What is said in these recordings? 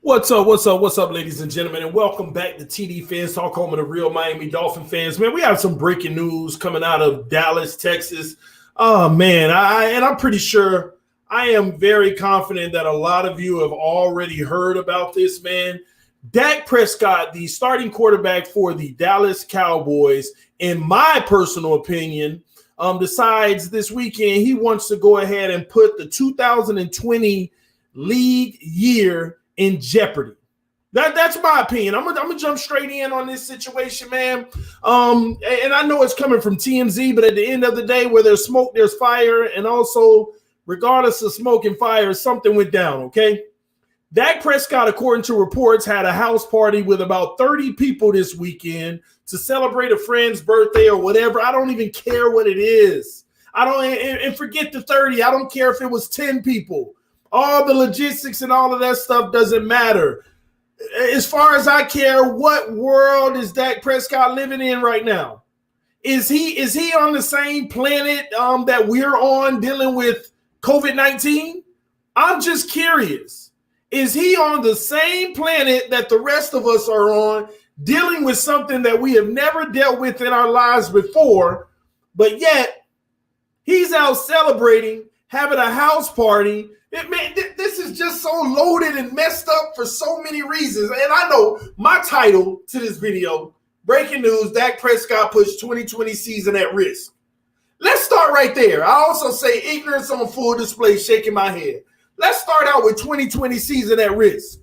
What's up? What's up, ladies and gentlemen, and welcome back to TDPHINSTALK, home of the real Miami Dolphin fans. Man, we have some breaking news coming out of Dallas, Texas. Oh man, I'm pretty sure, I am very confident that a lot of you have already heard about this. Man, Dak Prescott, the starting quarterback for the Dallas Cowboys, in my personal opinion, decides this weekend he wants to go ahead and put the 2020 league year in jeopardy. That's my opinion. I'm gonna jump straight in on this situation, man. And I know it's coming from TMZ, but at the end of the day, where there's smoke, there's fire, and also, regardless of smoke and fire, something went down. Okay, Dak Prescott, according to reports, had a house party with about 30 people this weekend to celebrate a friend's birthday or whatever. I don't even care what it is. I don't, and forget the 30. I don't care if it was 10 people. All the logistics and all of that stuff doesn't matter. As far as I care, what world is Dak Prescott living in right now? Is he on the same planet that we're on dealing with COVID-19? I'm just curious. Is he on the same planet that the rest of us are on, dealing with something that we have never dealt with in our lives before, but yet he's out celebrating, having a house party? This is just so loaded and messed up for so many reasons. And I know my title to this video, breaking news, Dak Prescott puts 2020 season at risk. Let's start right there. I also say ignorance on full display, shaking my head. Let's start out with 2020 season at risk.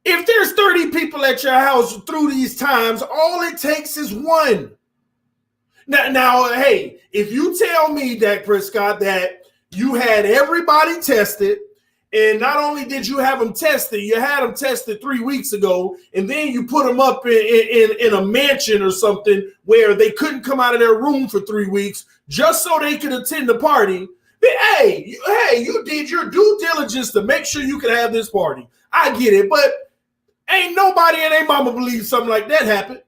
If there's 30 people at your house through these times, all it takes is one. Now, hey, if you tell me, Dak Prescott, that you had everybody tested, and not only did you have them tested, you had them tested 3 weeks ago, and then you put them up in a mansion or something where they couldn't come out of their room for 3 weeks just so they could attend the party. But hey, you did your due diligence to make sure you could have this party. I get it, but ain't nobody and their mama believe something like that happened.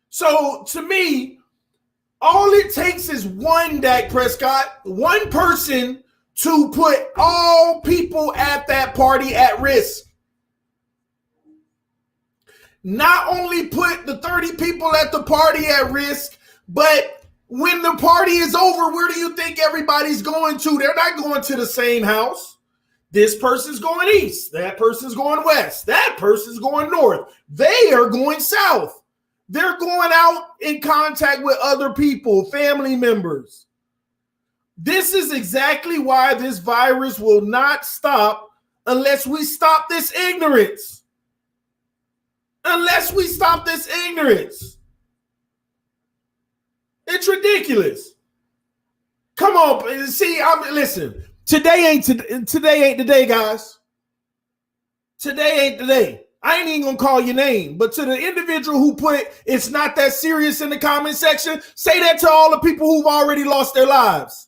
So to me, all it takes is one, Dak Prescott, one person to put all people at that party at risk. Not only put the 30 people at the party at risk, but when the party is over, where do you think everybody's going to? They're not going to the same house. This person's going east. That person's going west. That person's going north. They are going south. They're going out in contact with other people, family members. This is exactly why this virus will not stop unless we stop this ignorance. Unless we stop this ignorance. It's ridiculous. Come on, see, listen. Today ain't the day, guys. Today ain't the day. I ain't even gonna call your name, but to the individual who put "it's not that serious" in the comment section, say that to all the people who've already lost their lives.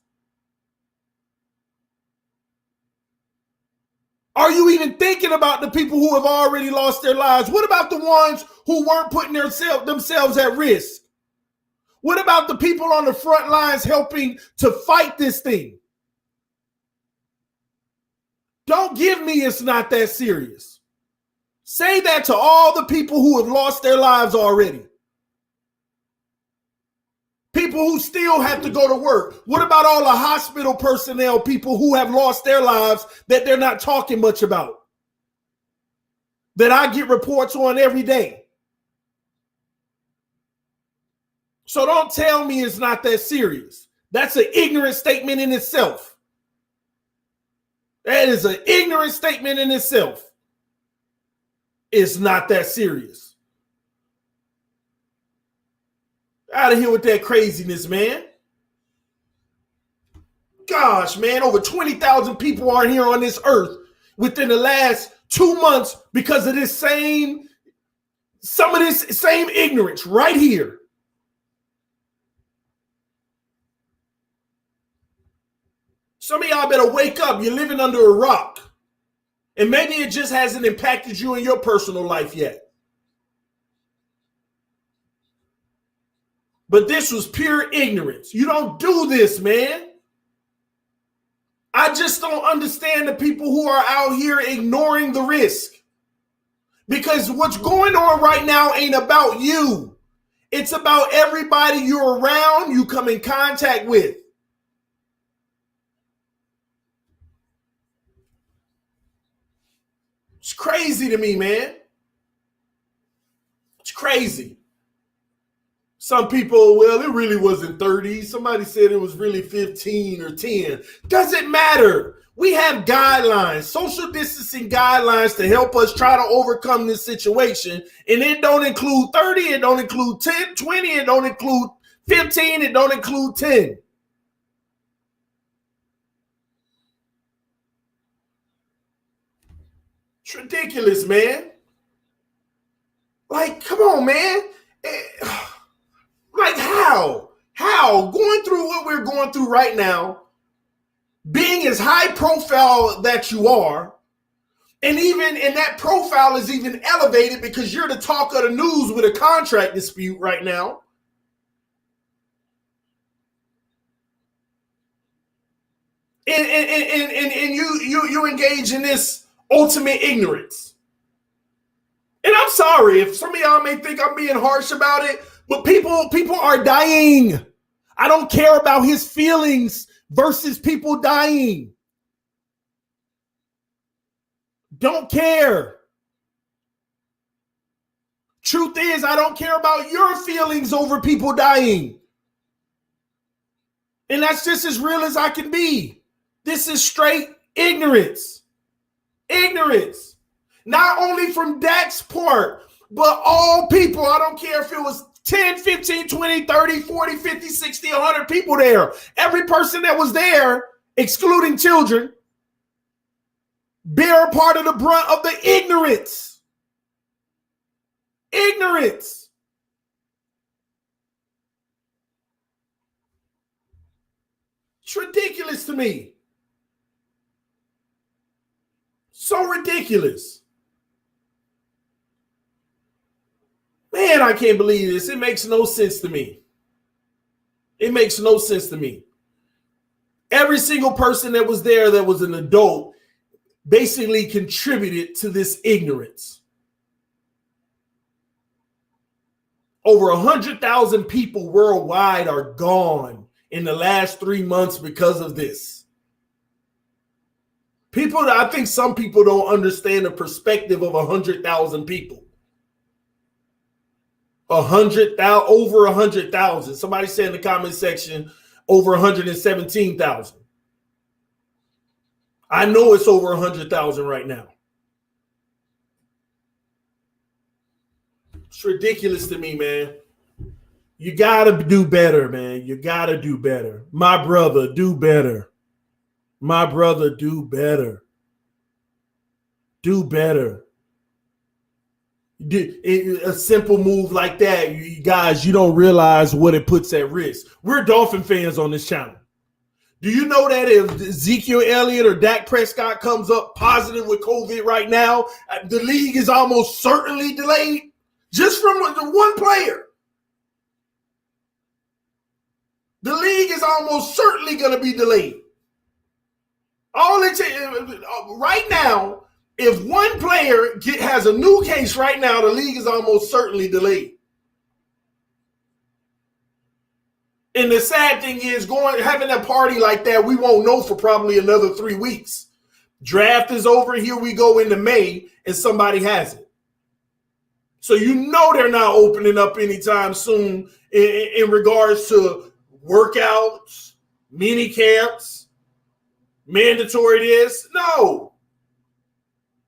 Are you even thinking about the people who have already lost their lives? What about the ones who weren't putting themselves at risk? What about the people on the front lines helping to fight this thing? Don't give me "it's not that serious." Say that to all the people who have lost their lives already. People who still have to go to work. What about all the hospital personnel, people who have lost their lives that they're not talking much about? That I get reports on every day. So don't tell me it's not that serious. That's an ignorant statement in itself. That is an ignorant statement in itself. It's not that serious. Out of here with that craziness, man. Gosh, man, over 20,000 people are here on this earth within the last 2 months because of some of this same ignorance right here. Some of y'all better wake up. You're living under a rock. And maybe it just hasn't impacted you in your personal life yet. But this was pure ignorance. You don't do this, man. I just don't understand the people who are out here ignoring the risk. Because what's going on right now ain't about you. It's about everybody you're around, you come in contact with. It's crazy to me, man. It's crazy. Some people, well, it really wasn't 30. Somebody said it was really 15 or 10. Doesn't matter. We have guidelines, social distancing guidelines to help us try to overcome this situation. And it don't include 30, it don't include 10, 20, it don't include 15, it don't include 10. It's ridiculous, man. Like, come on, man. Like, how? How? Going through what we're going through right now, being as high profile that you are, and that profile is even elevated because you're the talk of the news with a contract dispute right now. And you engage in this ultimate ignorance. And I'm sorry if some of y'all may think I'm being harsh about it, but people are dying. I don't care about his feelings versus people dying. Don't care. Truth is, I don't care about your feelings over people dying. And that's just as real as I can be. This is straight ignorance. Ignorance. Not only from Dak's part, but all people. I don't care if it was 10, 15, 20, 30, 40, 50, 60, 100 people there. Every person that was there, excluding children, bear a part of the brunt of the ignorance. Ignorance. It's ridiculous to me. So ridiculous. Man, I can't believe this. It makes no sense to me. It makes no sense to me. Every single person that was there that was an adult basically contributed to this ignorance. Over 100,000 people worldwide are gone in the last 3 months because of this. I think some people don't understand the perspective of 100,000 people. 100,000, over 100,000. Somebody said in the comment section, over 117,000. I know it's over 100,000 right now. It's ridiculous to me, man. You got to do better, man. You got to do better. My brother, do better. My brother, do better. Do better. A simple move like that, you guys, you don't realize what it puts at risk. We're Dolphin fans on this channel. Do you know that if Ezekiel Elliott or Dak Prescott comes up positive with COVID right now, the league is almost certainly delayed? Just from the one player. The league is almost certainly going to be delayed. All it takes right now, if one player has a new case right now, the league is almost certainly delayed. And the sad thing is, having a party like that, we won't know for probably another 3 weeks. Draft is over. Here we go into May, and somebody has it. So you know they're not opening up anytime soon in regards to workouts, mini camps, mandatory this. No.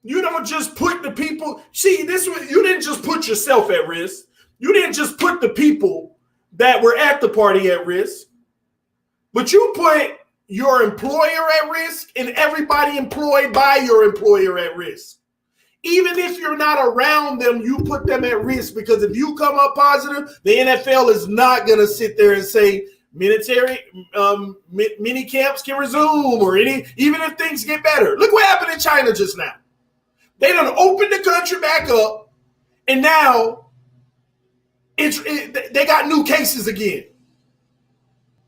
You don't just put the people. See, you didn't just put yourself at risk. You didn't just put the people that were at the party at risk, but you put your employer at risk and everybody employed by your employer at risk. Even if you're not around them, you put them at risk, because if you come up positive, the NFL is not going to sit there and say military mini camps can resume or even if things get better. Look what happened in China just now. They done opened the country back up, and now they got new cases again.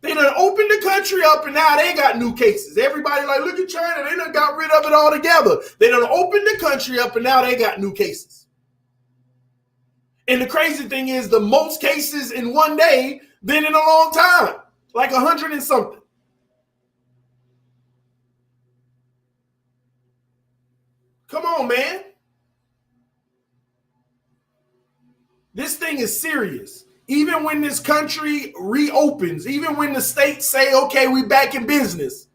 They done opened the country up and now they got new cases. Everybody like, look at China. They done got rid of it altogether. They done opened the country up and now they got new cases. And the crazy thing is the most cases in one day than in a long time. Like 100 and something. Come on, man. This thing is serious. Even when this country reopens, even when the states say, okay, we back in business,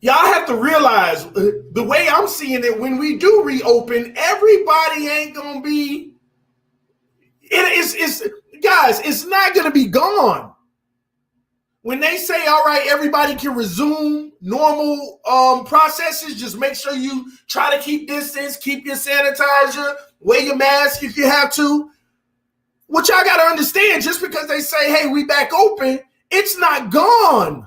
y'all have to realize the way I'm seeing it, when we do reopen, everybody ain't going to be, guys, it's not going to be gone. When they say, all right, everybody can resume normal processes, just make sure you try to keep distance, keep your sanitizer, wear your mask if you have to. What y'all got to understand, just because they say, hey, we back open, it's not gone.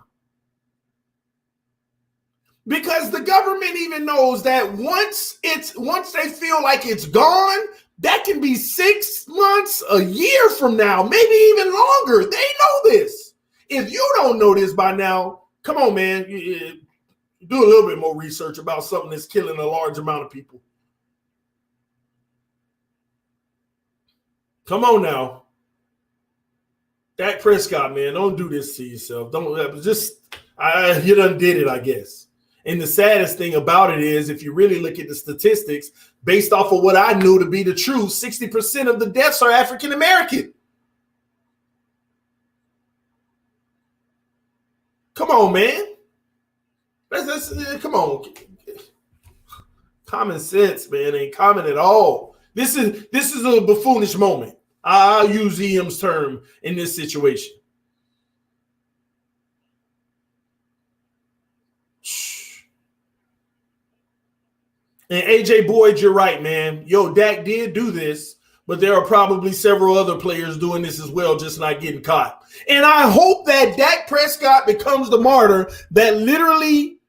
Because the government even knows that once they feel like it's gone, that can be 6 months, a year from now, maybe even longer. They know this. If you don't know this by now, come on, man, do a little bit more research about something that's killing a large amount of people. Come on now. Dak Prescott, man, don't do this to yourself. You done did it, I guess. And the saddest thing about it is, if you really look at the statistics, based off of what I knew to be the truth, 60% of the deaths are African American. Come on, man. Come on. Common sense, man, ain't common at all. This is a buffoonish moment. I'll use EM's term in this situation. And AJ Boyd, you're right, man. Yo, Dak did do this, but there are probably several other players doing this as well, just not getting caught. And I hope that Dak Prescott becomes the martyr that literally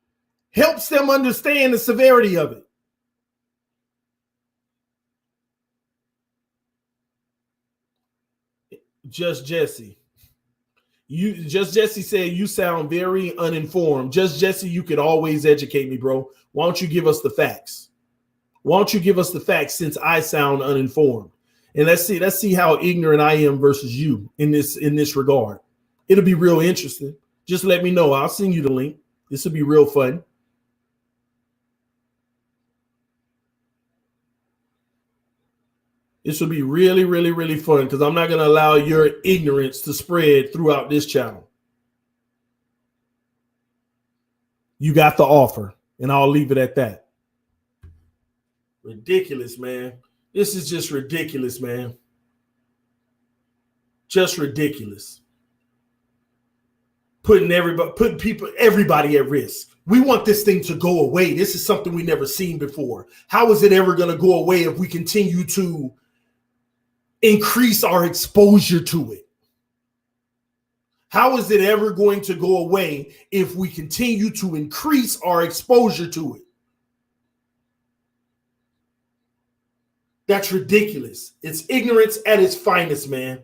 helps them understand the severity of it. Just Jesse. Just Jesse said, you sound very uninformed. Just Jesse, you could always educate me, bro. Why don't you give us the facts? Why don't you give us the facts, since I sound uninformed? And let's see how ignorant I am versus you in this regard. It'll be real interesting. Just let me know. I'll send you the link. This will be real fun. This will be really, really, really fun, because I'm not going to allow your ignorance to spread throughout this channel. You got the offer, and I'll leave it at that. Ridiculous, man. This is just ridiculous, man. Just ridiculous. Putting everybody at risk. We want this thing to go away. This is something we never seen before. How is it ever going to go away if we continue to increase our exposure to it? How is it ever going to go away if we continue to increase our exposure to it? That's ridiculous. It's ignorance at its finest, man.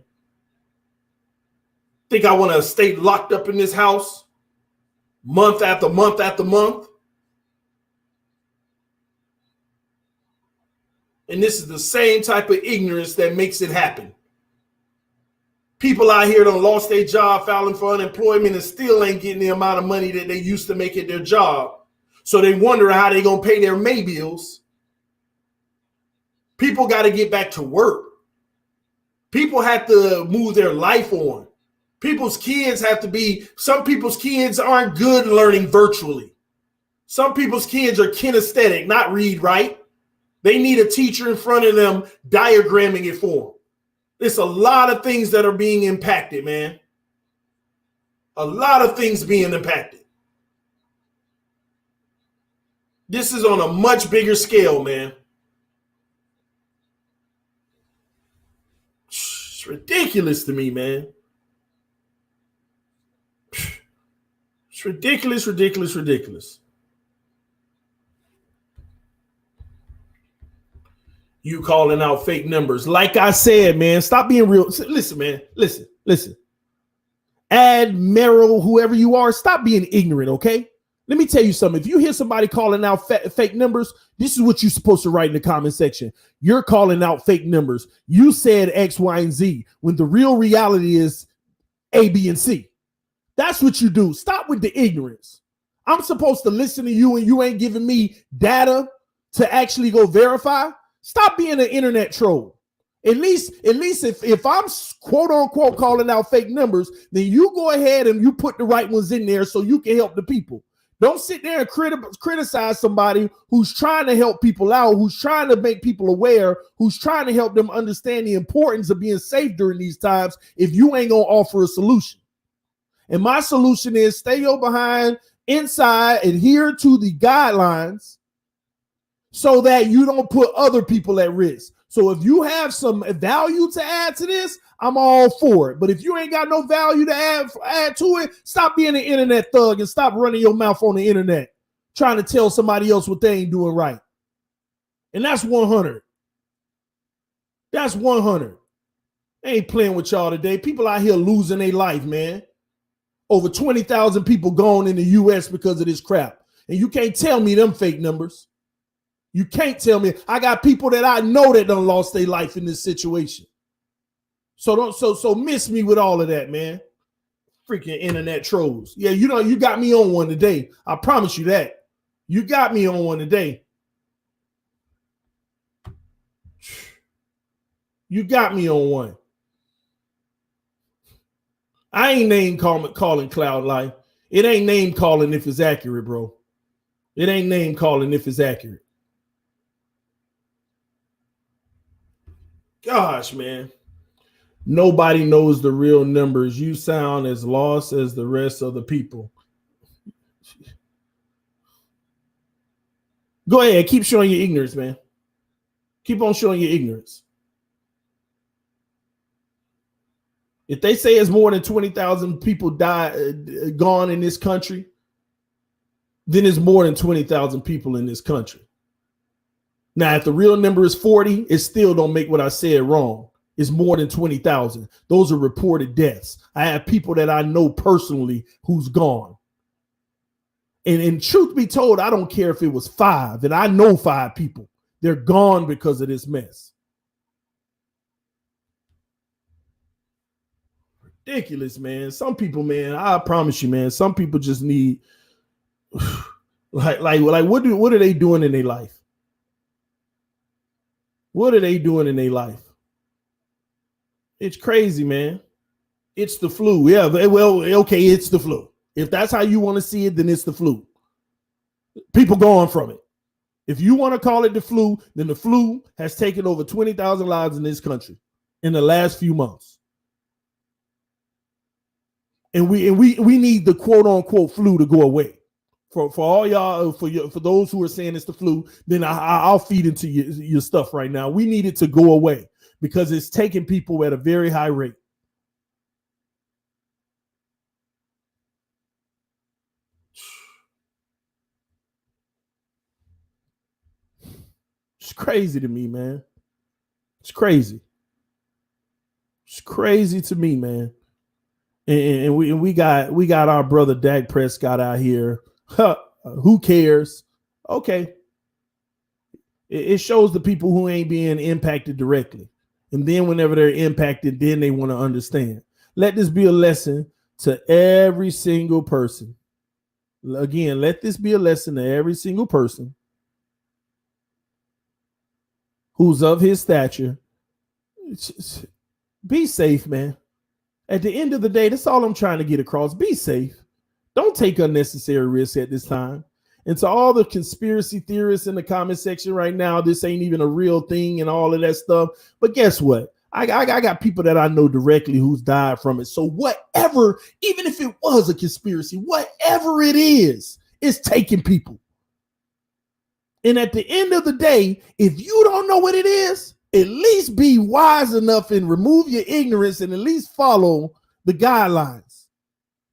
Think I want to stay locked up in this house month after month after month? And this is the same type of ignorance that makes it happen. People out here done lost their job, filing for unemployment, and still ain't getting the amount of money that they used to make at their job. So they wonder how they going to pay their May bills. People got to get back to work. People have to move their life on. Some people's kids aren't good learning virtually. Some people's kids are kinesthetic, not read right. They need a teacher in front of them diagramming it for them. It's a lot of things that are being impacted, man. A lot of things being impacted. This is on a much bigger scale, man. It's ridiculous to me, man. It's ridiculous, ridiculous, ridiculous. You calling out fake numbers. Like I said, man, stop being real. Listen, man. Listen. Admiral, whoever you are, stop being ignorant, okay? Let me tell you something. If you hear somebody calling out fake numbers, this is what you're supposed to write in the comment section. You're calling out fake numbers. You said X, Y, and Z when the real reality is A, B, and C. That's what you do. Stop with the ignorance. I'm supposed to listen to you and you ain't giving me data to actually go verify. Stop being an internet troll. At least if I'm quote unquote calling out fake numbers, then you go ahead and you put the right ones in there so you can help the people. Don't sit there and criticize somebody who's trying to help people out, who's trying to make people aware, who's trying to help them understand the importance of being safe during these times if you ain't gonna offer a solution. And my solution is stay your behind inside, adhere to the guidelines so that you don't put other people at risk. So if you have some value to add to this, I'm all for it. But if you ain't got no value to add to it, stop being an internet thug and stop running your mouth on the internet, trying to tell somebody else what they ain't doing right. And that's 100. That's 100. I ain't playing with y'all today. People out here losing their life, man. Over 20,000 people gone in the U.S. because of this crap. And you can't tell me them fake numbers. You can't tell me. I got people that I know that done lost their life in this situation. So miss me with all of that, man. Freaking internet trolls. Yeah, you got me on one today. I promise you that. You got me on one today. You got me on one. I ain't name calling Cloud Life. It ain't name calling if it's accurate, bro. It ain't name calling if it's accurate. Gosh, man. Nobody knows the real numbers. You sound as lost as the rest of the people. Go ahead. Keep showing your ignorance, man. Keep on showing your ignorance. If they say it's more than 20,000 people gone in this country, then it's more than 20,000 people in this country. Now, if the real number is 40, it still don't make what I said wrong. It's more than 20,000. Those are reported deaths. I have people that I know personally who's gone. And truth be told, I don't care if it was 5, and I know 5 people. They're gone because of this mess. Ridiculous, man. Some people, man, I promise you, man, some people just need like what are they doing in their life? What are they doing in their life? It's crazy, man. It's the flu. Yeah, well, okay, it's the flu. If that's how you want to see it, then it's the flu. People going from it. If you want to call it the flu, then the flu has taken over 20,000 lives in this country in the last few months. And we need the quote unquote flu to go away. For all y'all, for those who are saying it's the flu, then I'll feed into your stuff right now. We need it to go away because it's taking people at a very high rate. It's crazy to me, man. It's crazy. It's crazy to me, man. And we got our brother Dak Prescott out here. Who cares? Okay. It shows the people who ain't being impacted directly. And then whenever they're impacted, then they want to understand. Let this be a lesson to every single person. Again, let this be a lesson to every single person who's of his stature. Be safe, man. At the end of the day, that's all I'm trying to get across. Be safe. Don't take unnecessary risks at this time. And to all the conspiracy theorists in the comment section right now, this ain't even a real thing and all of that stuff. But guess what? I got people that I know directly who's died from it. So whatever, even if it was a conspiracy, whatever it is, it's taking people. And at the end of the day, if you don't know what it is, at least be wise enough and remove your ignorance and at least follow the guidelines.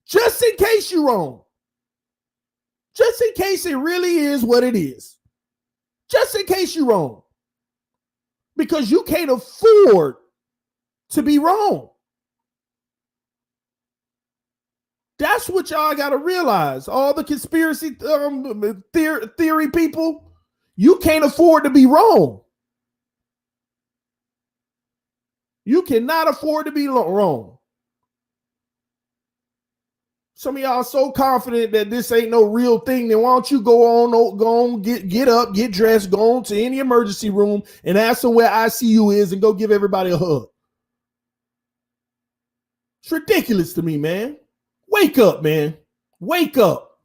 Just in case you're wrong. Just in case it really is what it is. Just in case you're wrong. Because you can't afford to be wrong. That's what y'all got to realize. All the conspiracy theory people, you can't afford to be wrong. You cannot afford to be wrong. Some of y'all are so confident that this ain't no real thing. Then why don't you go on, get up, get dressed, go on to any emergency room and ask them where ICU is and go give everybody a hug. It's ridiculous to me, man. Wake up, man. Wake up.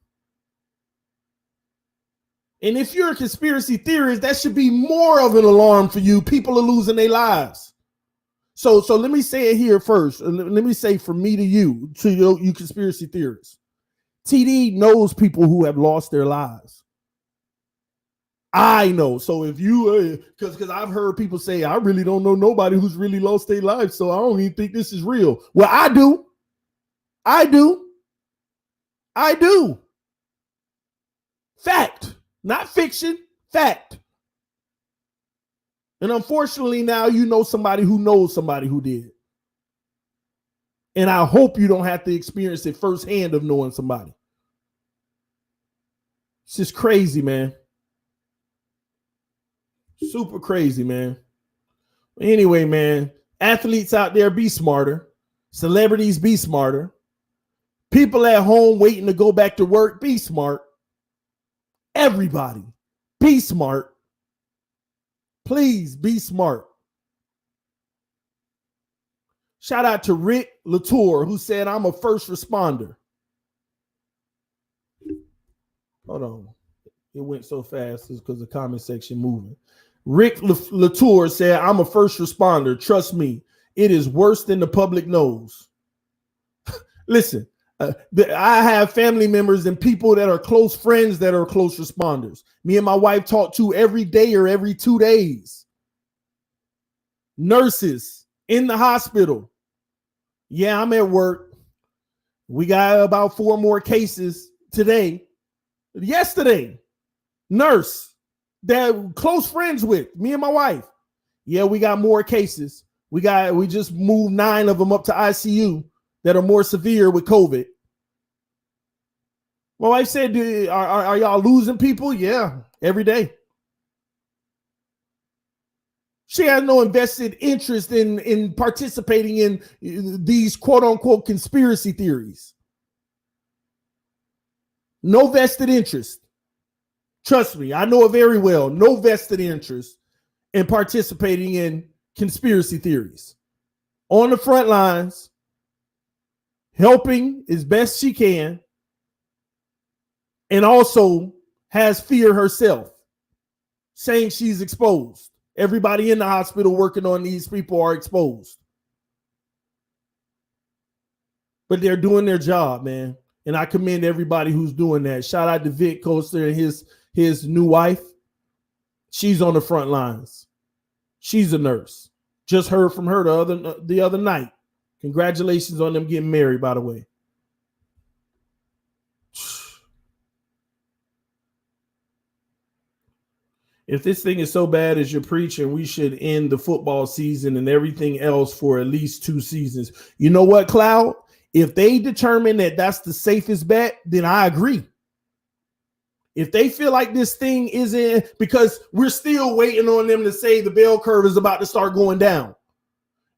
And if you're a conspiracy theorist, that should be more of an alarm for you. People are losing their lives. So let me say it here first. Let me say from me to you conspiracy theorists. TD knows people who have lost their lives. I know. So if you, because I've heard people say, I really don't know nobody who's really lost their life, so I don't even think this is real. Well, I do. Fact, not fiction, fact. And unfortunately, now you know somebody who knows somebody who did. And I hope you don't have to experience it firsthand of knowing somebody. It's just crazy, man. Super crazy, man. Anyway, man, athletes out there, be smarter. Celebrities, be smarter. People at home waiting to go back to work, be smart. Everybody, be smart. Please be smart. Shout out to Rick Latour, who said, I'm a first responder. Hold on. It went so fast because the comment section moving. Rick Latour said, I'm a first responder. Trust me, it is worse than the public knows. Listen, I have family members and people that are close friends that are close responders. Me and my wife talk to every day or every 2 days. Nurses in the hospital. Yeah, I'm at work. We got about 4 more cases today. Yesterday, nurse that close friends with me and my wife. Yeah, we got more cases. We just moved 9 of them up to ICU that are more severe with COVID. My wife said, are y'all losing people? Yeah, every day. She has no invested interest in participating in these quote unquote conspiracy theories. No vested interest. Trust me, I know it very well. No vested interest in participating in conspiracy theories. On the front lines, helping as best she can, and also has fear herself, saying she's exposed. Everybody in the hospital working on these people are exposed. But they're doing their job, man. And I commend everybody who's doing that. Shout out to Vic Coaster and his new wife. She's on the front lines. She's a nurse. Just heard from her the other night. Congratulations on them getting married, by the way. If this thing is so bad as you're preaching, we should end the football season and everything else for at least 2 seasons. You know what, Cloud? If they determine that that's the safest bet, then I agree. If they feel like this thing isn't, because we're still waiting on them to say the bell curve is about to start going down.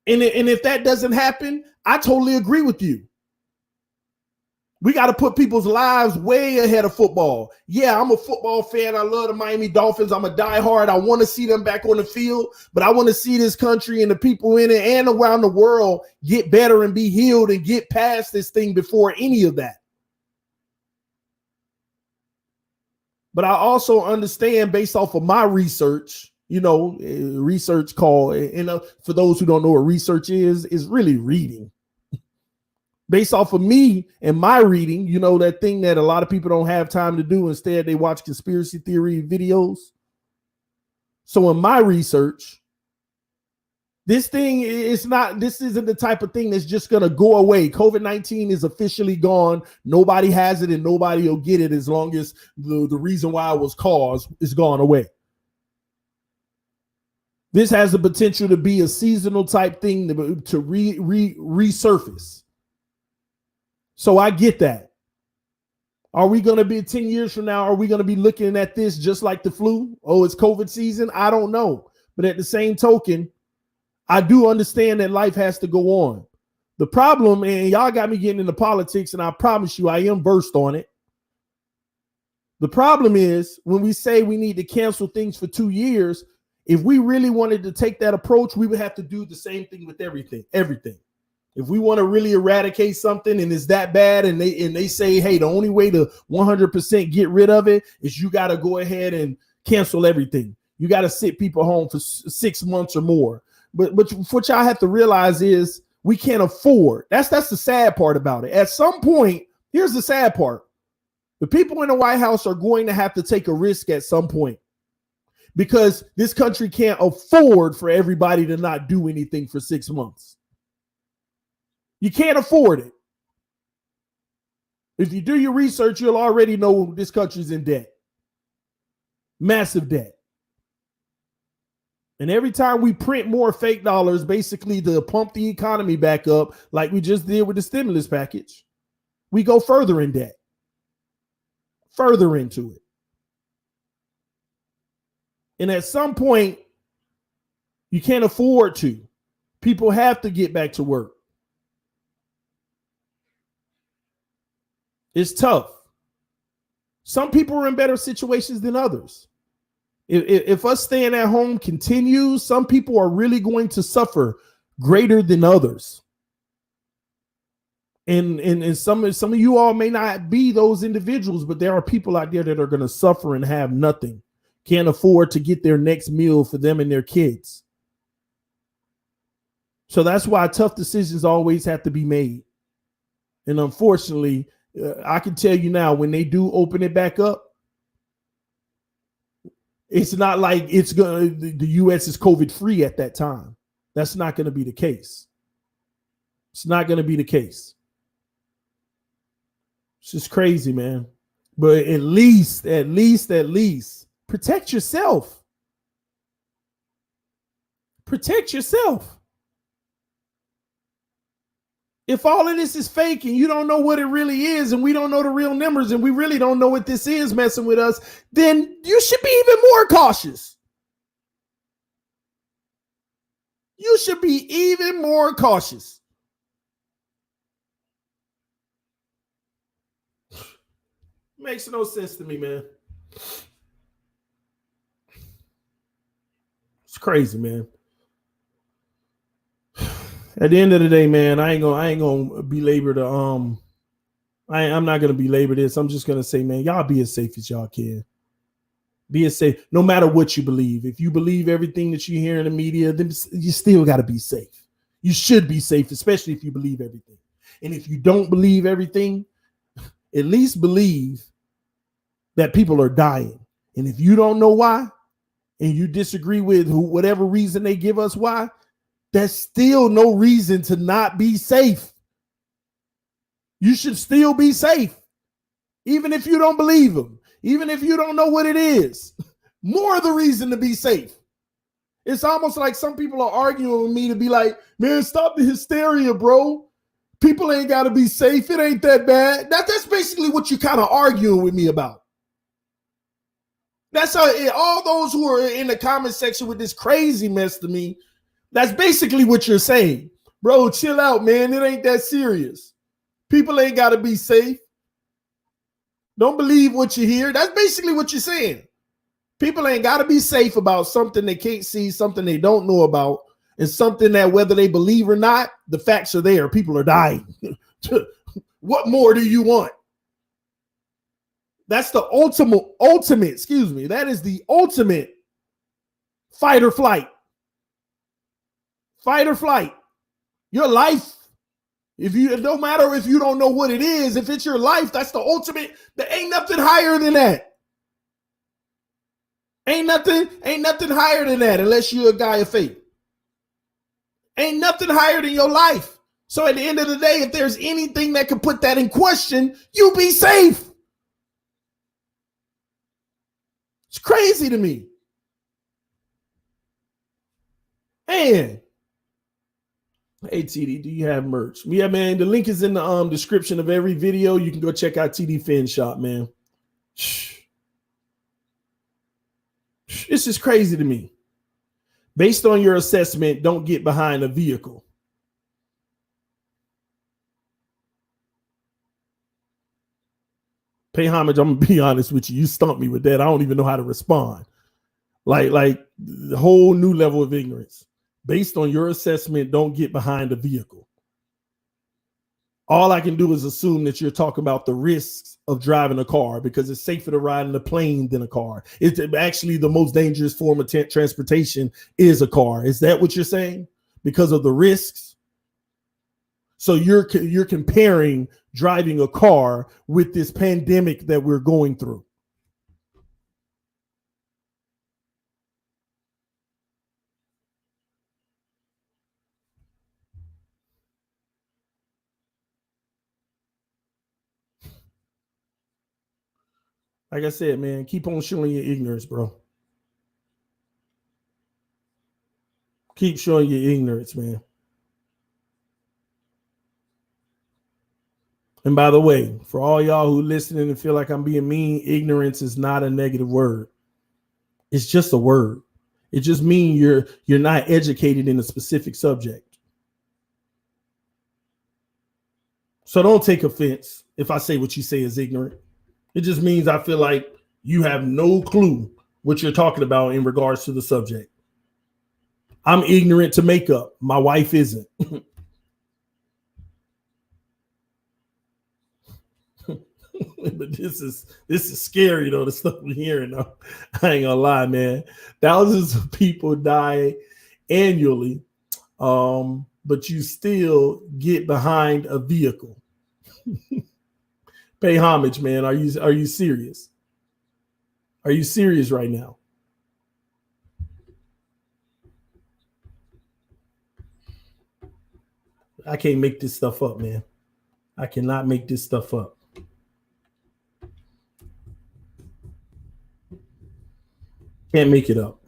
And if that doesn't happen, I totally agree with you. We got to put people's lives way ahead of football. Yeah, I'm a football fan. I love the Miami Dolphins. I'm a diehard. I want to see them back on the field, but I want to see this country and the people in it and around the world get better and be healed and get past this thing before any of that. But I also understand, based off of my research, research call, and for those who don't know what research is really reading. Based off of me and my reading, that thing that a lot of people don't have time to do. Instead, they watch conspiracy theory videos. So in my research, this isn't the type of thing that's just going to go away. COVID-19 is officially gone. Nobody has it and nobody will get it as long as the reason why it was caused is gone away. This has the potential to be a seasonal type thing to resurface. So I get that. Are we going to be 10 years from now? Are we going to be looking at this just like the flu? Oh, it's COVID season. I don't know. But at the same token, I do understand that life has to go on. The problem, and y'all got me getting into politics, and I promise you I am versed on it. The problem is when we say we need to cancel things for 2 years, if we really wanted to take that approach, we would have to do the same thing with everything. If we want to really eradicate something and it's that bad, and they say, hey, the only way to 100% get rid of it is you got to go ahead and cancel everything. You got to sit people home for 6 months or more. But what y'all have to realize is we can't afford. That's the sad part about it. At some point, here's the sad part. The people in the White House are going to have to take a risk at some point, because this country can't afford for everybody to not do anything for 6 months. You can't afford it. If you do your research, you'll already know this country's in debt. Massive debt. And every time we print more fake dollars, basically to pump the economy back up, like we just did with the stimulus package, we go further in debt. Further into it. And at some point, you can't afford to. People have to get back to work. It's tough. Some people are in better situations than others. If us staying at home continues, some people are really going to suffer greater than others. And some of you all may not be those individuals, but there are people out there that are going to suffer and have nothing. Can't afford to get their next meal for them and their kids. So that's why tough decisions always have to be made. And unfortunately, I can tell you now, when they do open it back up, it's not like the U.S. is COVID free at that time. That's not going to be the case. It's not going to be the case. It's just crazy, man. But at least, protect yourself. Protect yourself. If all of this is fake and you don't know what it really is, and we don't know the real numbers, and we really don't know what this is messing with us, then you should be even more cautious. You should be even more cautious. Makes no sense to me, man. It's crazy, man. At the end of the day, man, I ain't gonna belabor the I'm not gonna belabor this. I'm just gonna say, man, y'all be as safe as y'all can. Be as safe, no matter what you believe. If you believe everything that you hear in the media, then you still got to be safe. You should be safe, especially if you believe everything. And if you don't believe everything, at least believe that people are dying. And if you don't know why, and you disagree with whatever reason they give us why, that's still no reason to not be safe. You should still be safe, even if you don't believe them, even if you don't know what it is. More of the reason to be safe. It's almost like some people are arguing with me to be like, man, stop the hysteria, bro. People ain't got to be safe. It ain't that bad. That's basically what you're kind of arguing with me about. That's how all those who are in the comment section with this crazy mess to me, that's basically what you're saying. Bro, chill out, man. It ain't that serious. People ain't got to be safe. Don't believe what you hear. That's basically what you're saying. People ain't got to be safe about something they can't see, something they don't know about, and something that whether they believe or not, the facts are there. People are dying. What more do you want? That's the ultimate, excuse me. That is the ultimate fight or flight. Fight or flight. Your life. It don't matter if you don't know what it is. If it's your life, that's the ultimate. There ain't nothing higher than that. Ain't nothing higher than that unless you're a guy of faith. Ain't nothing higher than your life. So at the end of the day, if there's anything that can put that in question, you be safe. It's crazy to me. Man. Hey TD, do you have merch? Yeah, man. The link is in the description of every video. You can go check out TD Fin Shop, man. This is crazy to me. Based on your assessment, don't get behind a vehicle. Pay homage. I'm gonna be honest with you. You stumped me with that. I don't even know how to respond. Like the whole new level of ignorance. Based on your assessment, don't get behind a vehicle. All I can do is assume that you're talking about the risks of driving a car because it's safer to ride in a plane than a car. It's actually the most dangerous form of transportation is a car. Is that what you're saying? Because of the risks? So you're comparing driving a car with this pandemic that we're going through. Like I said, man, keep on showing your ignorance, bro. Keep showing your ignorance, man. And by the way, for all y'all who listening and feel like I'm being mean, ignorance is not a negative word. It's just a word. It just means you're not educated in a specific subject. So don't take offense if I say what you say is ignorant. It just means I feel like you have no clue what you're talking about in regards to the subject. I'm ignorant to makeup. My wife isn't. But this is scary though, the stuff we're hearing though. I ain't gonna lie, man. Thousands of people die annually, but you still get behind a vehicle. Pay homage, man. Are you serious? Are you serious right now? I can't make this stuff up, man. I cannot make this stuff up. Can't make it up.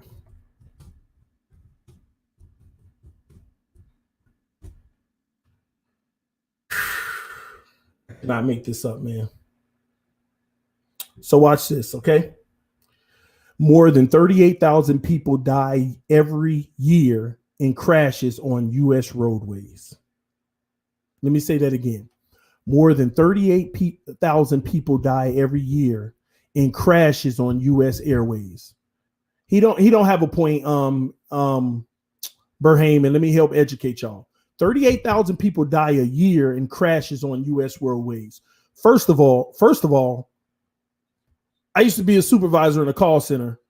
I cannot make this up, man. So watch this, okay? More than 38,000 people die every year in crashes on U.S. roadways. Let me say that again. More than 38,000 people die every year in crashes on U.S. airways. He don't have a point, Burham, and let me help educate y'all. 38,000 people die a year in crashes on U.S. roadways. First of all, I used to be a supervisor in a call center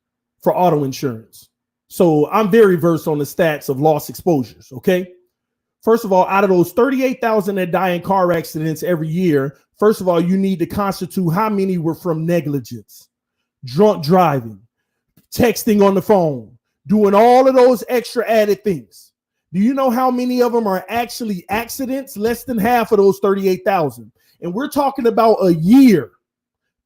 for auto insurance. So I'm very versed on the stats of loss exposures, okay? First of all, out of those 38,000 that die in car accidents every year, first of all, you need to constitute how many were from negligence, drunk driving, texting on the phone, doing all of those extra added things. Do you know how many of them are actually accidents? Less than half of those 38,000. And we're talking about a year.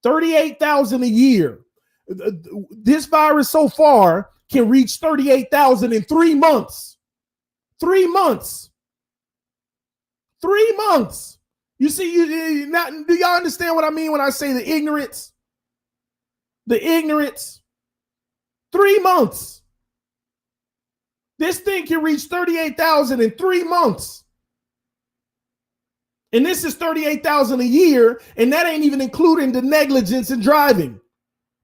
38,000 a year. This virus so far can reach 38,000 in 3 months. 3 months. 3 months. You see, do y'all understand what I mean when I say the ignorance? The ignorance. 3 months. This thing can reach 38,000 in 3 months. And this is 38,000 a year, and that ain't even including the negligence in driving.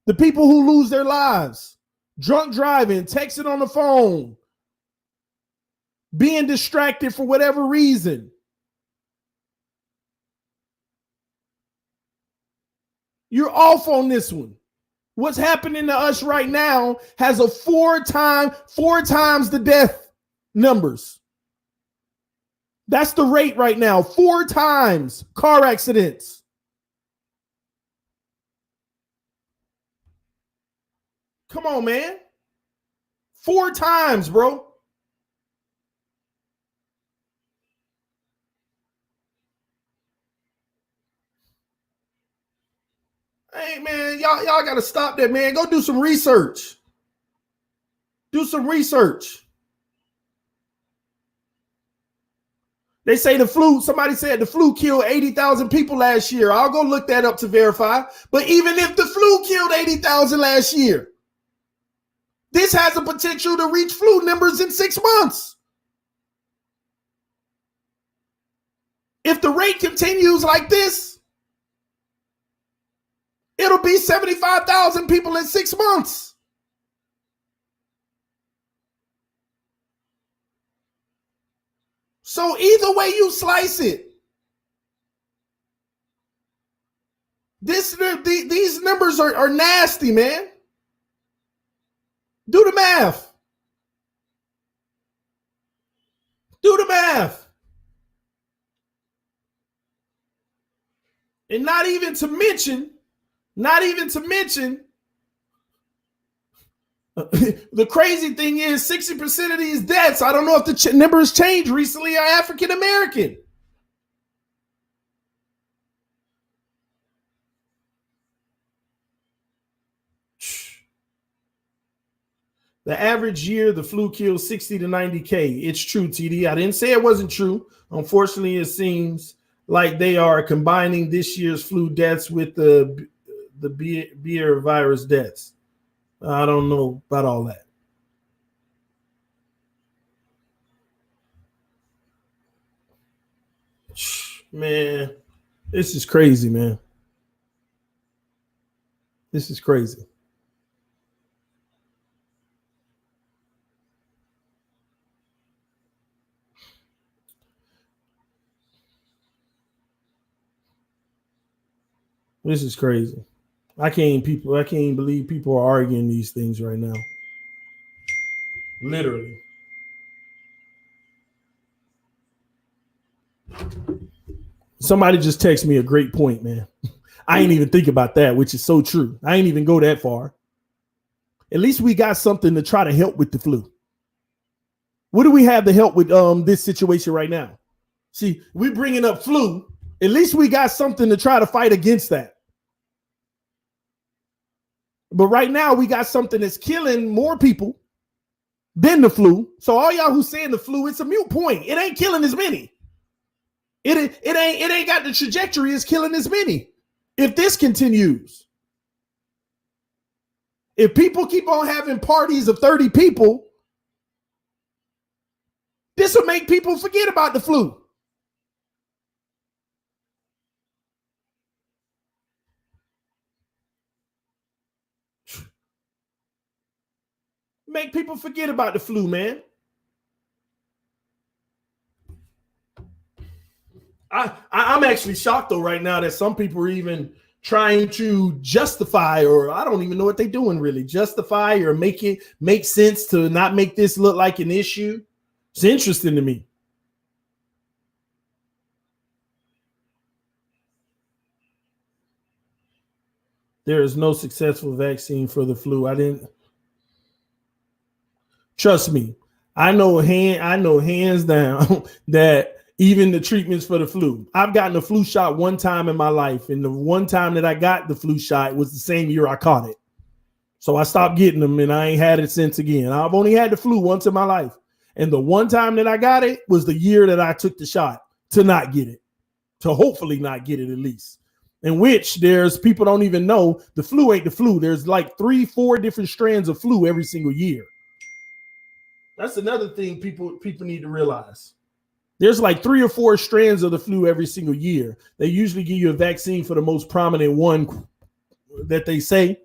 The people who lose their lives, drunk driving, texting on the phone, being distracted for whatever reason. You're off on this one. What's happening to us right now has a four times the death numbers. That's the rate right now. 4 times car accidents. Come on, man. 4 times, bro. Hey, man, y'all got to stop that, man. Go do some research. Do some research. They say somebody said the flu killed 80,000 people last year. I'll go look that up to verify. But even if the flu killed 80,000 last year, this has the potential to reach flu numbers in 6 months. If the rate continues like this, it'll be 75,000 people in 6 months. So either way you slice it, these numbers are nasty, man. Do the math. Do the math. And not even to mention, the crazy thing is 60% of these deaths, I don't know if the numbers changed recently, are African American. The average year, the flu kills 60 to 90K. It's true, TD. I didn't say it wasn't true. Unfortunately, it seems like they are combining this year's flu deaths with the beer virus deaths. I don't know about all that. Man, this is crazy, man. This is crazy. This is crazy. I can't believe people are arguing these things right now. Literally. Somebody just texted me a great point, man. I ain't even think about that, which is so true. I ain't even go that far. At least we got something to try to help with the flu. What do we have to help with this situation right now? See, we're bringing up flu. At least we got something to try to fight against that. But right now we got something that's killing more people than the flu. So all y'all who saying the flu, it's a moot point. It ain't killing as many. It ain't got the trajectory as killing as many. If this continues, if people keep on having parties of 30 people, this will make people forget about the flu. Make people forget about the flu, man. I'm actually shocked though right now that some people are even trying to justify, or I don't even know what they're doing really, justify or make sense to not make this look like an issue. It's interesting to me. There is no successful vaccine for the flu. Trust me. I know hands down that even the treatments for the flu. I've gotten a flu shot one time in my life, and the one time that I got the flu shot was the same year I caught it. So I stopped getting them, and I ain't had it since again. I've only had the flu once in my life, and the one time that I got it was the year that I took the shot to not get it, to hopefully not get it at least. In which there's people don't even know the flu ain't the flu. There's like 3-4 different strands of flu every single year. That's another thing people need to realize. There's like 3 or 4 strands of the flu every single year. They usually give you a vaccine for the most prominent one that they say.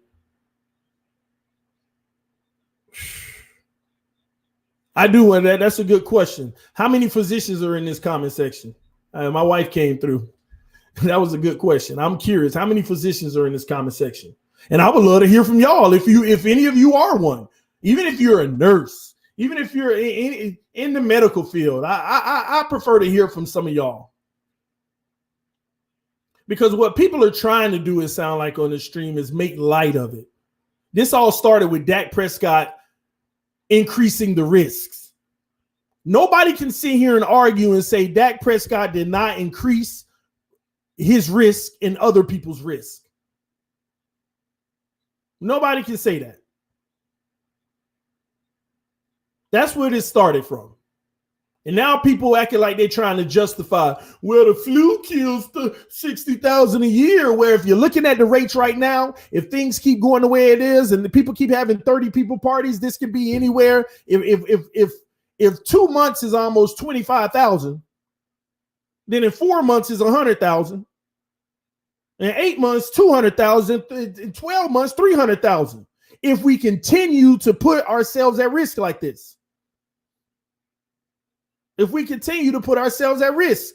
I do want that. That's a good question. How many physicians are in this comment section? My wife came through. That was a good question. I'm curious. How many physicians are in this comment section? And I would love to hear from y'all if any of you are one. Even if you're a nurse, even if you're in the medical field, I prefer to hear from some of y'all. Because what people are trying to do, it sound like on the stream, is make light of it. This all started with Dak Prescott increasing the risks. Nobody can sit here and argue and say Dak Prescott did not increase his risk and other people's risk. Nobody can say that. That's where this started from. And now people acting like they're trying to justify, well, the flu kills the 60,000 a year, where if you're looking at the rates right now, if things keep going the way it is and the people keep having 30 people parties, this could be anywhere. If 2 months is almost 25,000, then in 4 months is 100,000. In 8 months, 200,000. In 12 months, 300,000. If we continue to put ourselves at risk like this. If we continue to put ourselves at risk.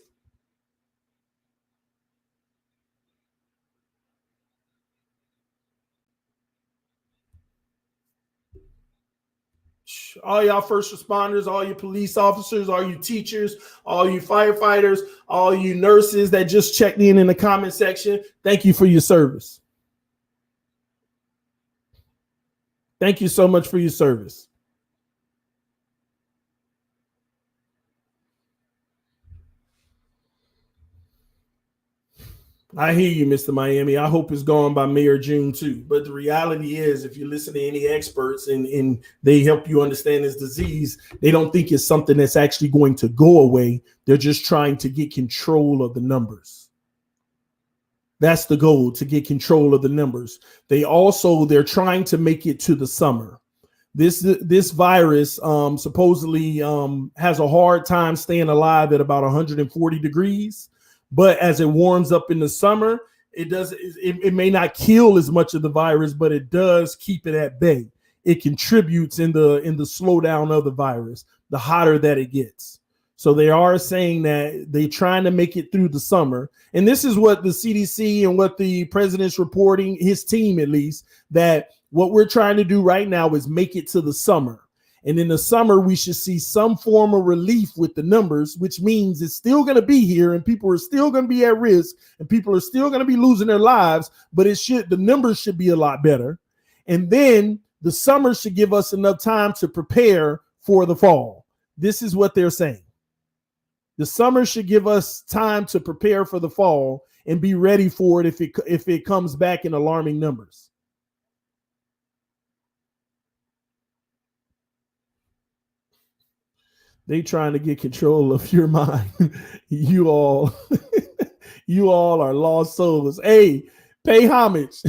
All y'all first responders, all you police officers, all you teachers, all you firefighters, all you nurses that just checked in the comment section, thank you for your service. Thank you so much for your service. I hear you, Mr. Miami. I hope it's gone by May or June too. But the reality is, if you listen to any experts and they help you understand this disease, they don't think it's something that's actually going to go away. They're just trying to get control of the numbers. That's the goal, to get control of the numbers. They're trying to make it to the summer. This virus supposedly has a hard time staying alive at about 140 degrees. But as it warms up in the summer, it may not kill as much of the virus, but it does keep it at bay. It contributes in the slowdown of the virus, the hotter that it gets. So they are saying that they're trying to make it through the summer. And this is what the CDC and what the president's reporting, his team at least, that what we're trying to do right now is make it to the summer. And in the summer, we should see some form of relief with the numbers, which means it's still going to be here and people are still going to be at risk and people are still going to be losing their lives, but the numbers should be a lot better. And then the summer should give us enough time to prepare for the fall. This is what they're saying. The summer should give us time to prepare for the fall and be ready for it if it comes back in alarming numbers. They trying to get control of your mind. You all are lost souls. Hey, pay homage.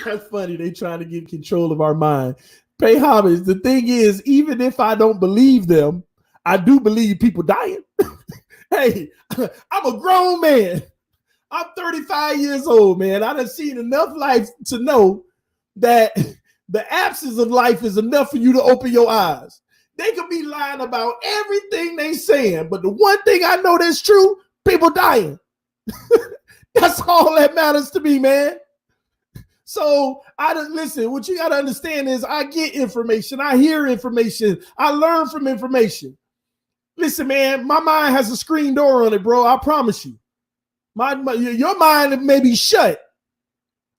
That's funny. They trying to get control of our mind. Pay homage. The thing is, even if I don't believe them, I do believe people dying. Hey, I'm a grown man. I'm 35 years old, man. I done seen enough life to know that the absence of life is enough for you to open your eyes. They could be lying about everything they saying, but the one thing I know that's true, people dying. That's all that matters to me, man. So listen, what you got to understand is I get information. I hear information. I learn from information. Listen, man, my mind has a screen door on it, bro. I promise you. Your mind may be shut,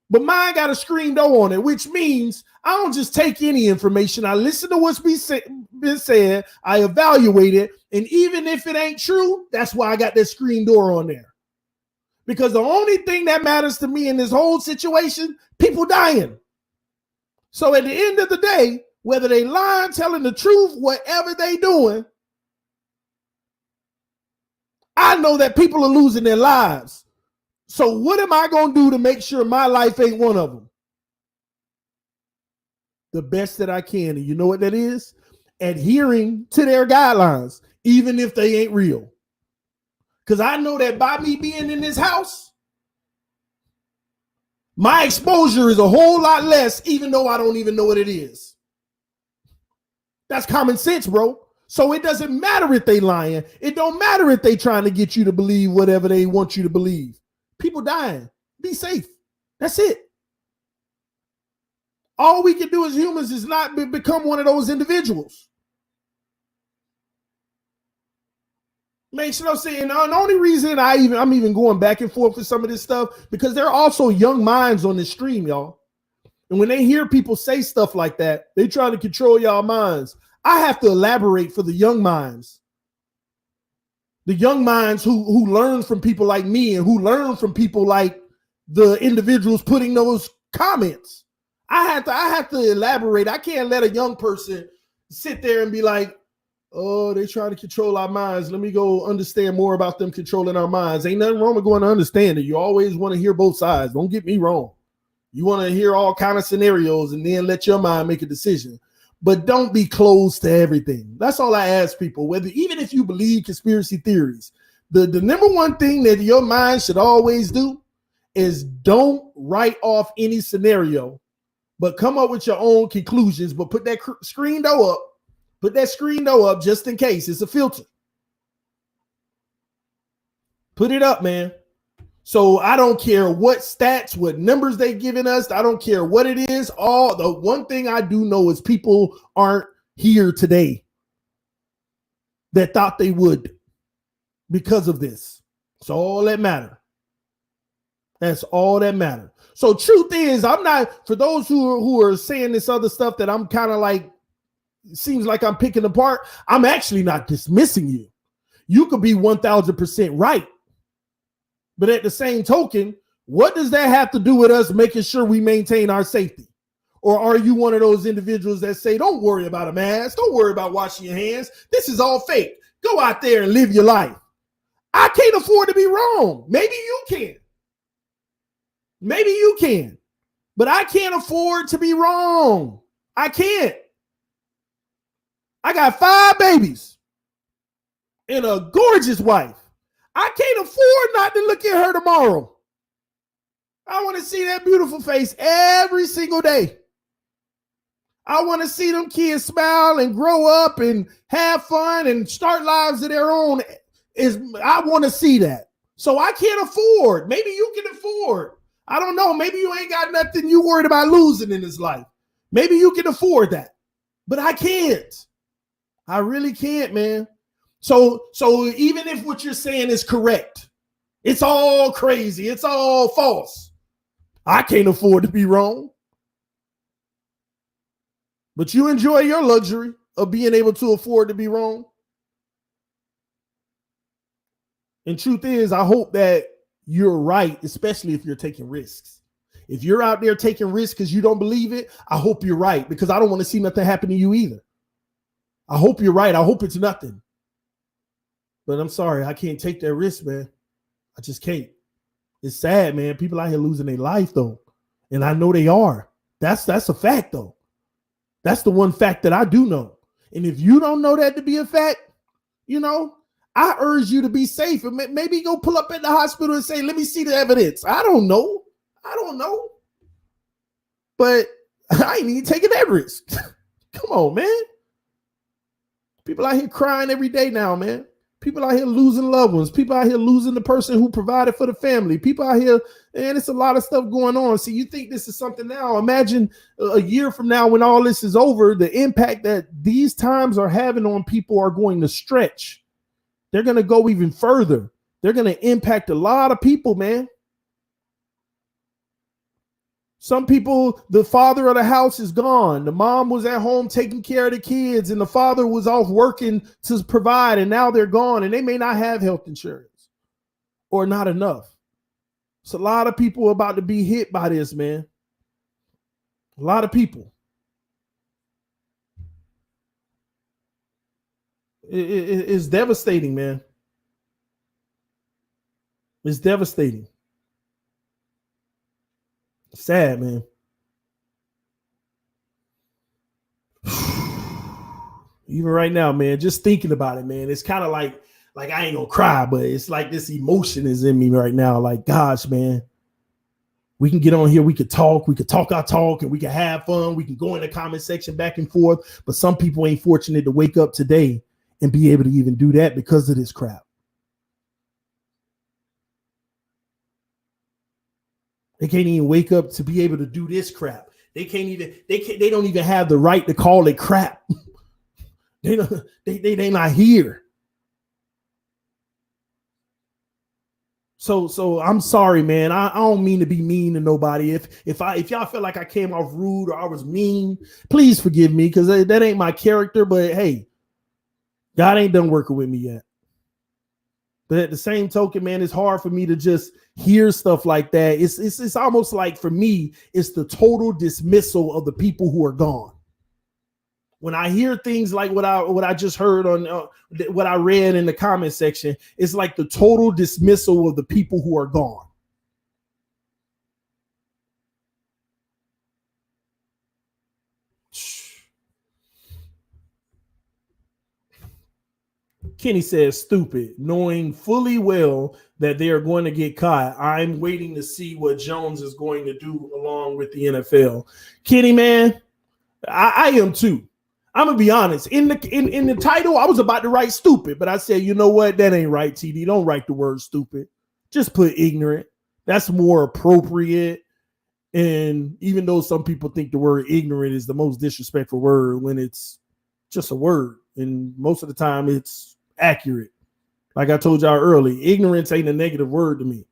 but mine got a screen door on it, which means I don't just take any information. I listen to what's been said. I evaluate it. And even if it ain't true, that's why I got that screen door on there. Because the only thing that matters to me in this whole situation, people dying. So at the end of the day, whether they lying, telling the truth, whatever they doing, I know that people are losing their lives. So what am I going to do to make sure my life ain't one of them? The best that I can. And you know what that is? Adhering to their guidelines, even if they ain't real. Because I know that by me being in this house, my exposure is a whole lot less, even though I don't even know what it is. That's common sense, bro. So it doesn't matter if they lying. It don't matter if they trying to get you to believe whatever they want you to believe. People dying. Be safe. That's it. All we can do as humans is not become one of those individuals. Makes no sense. And the only reason I'm even going back and forth with some of this stuff, because there are also young minds on this stream, y'all. And when they hear people say stuff like that, they try to control y'all minds. I have to elaborate for the young minds. The young minds who learn from people like me and who learn from people like the individuals putting those comments. I have to elaborate. I can't let a young person sit there and be like, oh, they try to control our minds. Let me go understand more about them controlling our minds. Ain't nothing wrong with going to understand it. You always want to hear both sides. Don't get me wrong. You want to hear all kind of scenarios and then let your mind make a decision. But don't be closed to everything. That's all I ask people. Whether even if you believe conspiracy theories, the number one thing that your mind should always do is don't write off any scenario, but come up with your own conclusions. But put that screen door up. Put that screen door up just in case. It's a filter. Put it up, man. So I don't care what stats, what numbers they giving us. I don't care what it is. All the one thing I do know is people aren't here today that thought they would because of this. That's all that matter. That's all that matter. So truth is, I'm not, for those who are saying this other stuff that I'm kind of like, seems like I'm picking apart, I'm actually not dismissing you. You could be 1,000% right. But at the same token, what does that have to do with us making sure we maintain our safety? Or are you one of those individuals that say, don't worry about a mask, don't worry about washing your hands, this is all fake. Go out there and live your life. I can't afford to be wrong. Maybe you can. Maybe you can. But I can't afford to be wrong. I can't. I got 5 babies and a gorgeous wife. I can't afford not to look at her tomorrow. I want to see that beautiful face every single day. I want to see them kids smile and grow up and have fun and start lives of their own. I want to see that. So I can't afford. Maybe you can afford. I don't know. Maybe you ain't got nothing you worried about losing in this life. Maybe you can afford that. But I can't. I really can't, man. So even if what you're saying is correct, it's all crazy, it's all false, I can't afford to be wrong. But you enjoy your luxury of being able to afford to be wrong. And truth is, I hope that you're right, especially if you're taking risks. If you're out there taking risks because you don't believe it, I hope you're right, because I don't want to see nothing happen to you either. I hope you're right. I hope it's nothing. But I'm sorry, I can't take that risk, man. I just can't. It's sad, man. People out here losing their life, though. And I know they are. That's a fact, though. That's the one fact that I do know. And if you don't know that to be a fact, I urge you to be safe. And maybe go pull up at the hospital and say, let me see the evidence. I don't know. But I ain't even taking that risk. Come on, man. People out here crying every day now, man. People out here losing loved ones. People out here losing the person who provided for the family. People out here, and it's a lot of stuff going on. See, you think this is something now. Imagine a year from now when all this is over, the impact that these times are having on people are going to stretch. They're going to go even further. They're going to impact a lot of people, man. Some people, the father of the house is gone. The mom was at home taking care of the kids, and the father was off working to provide, and now they're gone, and they may not have health insurance or not enough. So a lot of people are about to be hit by this, man. A lot of people. It's devastating, man. It's devastating. Sad, man. Even right now, man, just thinking about it, man, it's kind of like I ain't gonna cry, but it's like this emotion is in me right now. Like, gosh, man, we can get on here, we could talk our talk, and we can have fun. We can go in the comment section back and forth, but some people ain't fortunate to wake up today and be able to even do that because of this crap. They can't even wake up to be able to do this crap. They don't even have the right to call it crap. They not here. So I'm sorry, man. I don't mean to be mean to nobody. If y'all feel like I came off rude or I was mean, please forgive me, because that ain't my character. But hey, God ain't done working with me yet. But at the same token, man, it's hard for me to just hear stuff like that. It's almost like, for me, it's the total dismissal of the people who are gone. When I hear things like what I just heard on what I read in the comment section, it's like the total dismissal of the people who are gone. Kenny says, stupid, knowing fully well that they are going to get caught. I'm waiting to see what Jones is going to do along with the NFL. Kenny, man, I am too. I'm gonna be honest. In the title, I was about to write stupid, but I said, you know what? That ain't right, TD. Don't write the word stupid. Just put ignorant. That's more appropriate. And even though some people think the word ignorant is the most disrespectful word when it's just a word, and most of the time it's accurate. Like I told y'all earlier, ignorance ain't a negative word to me.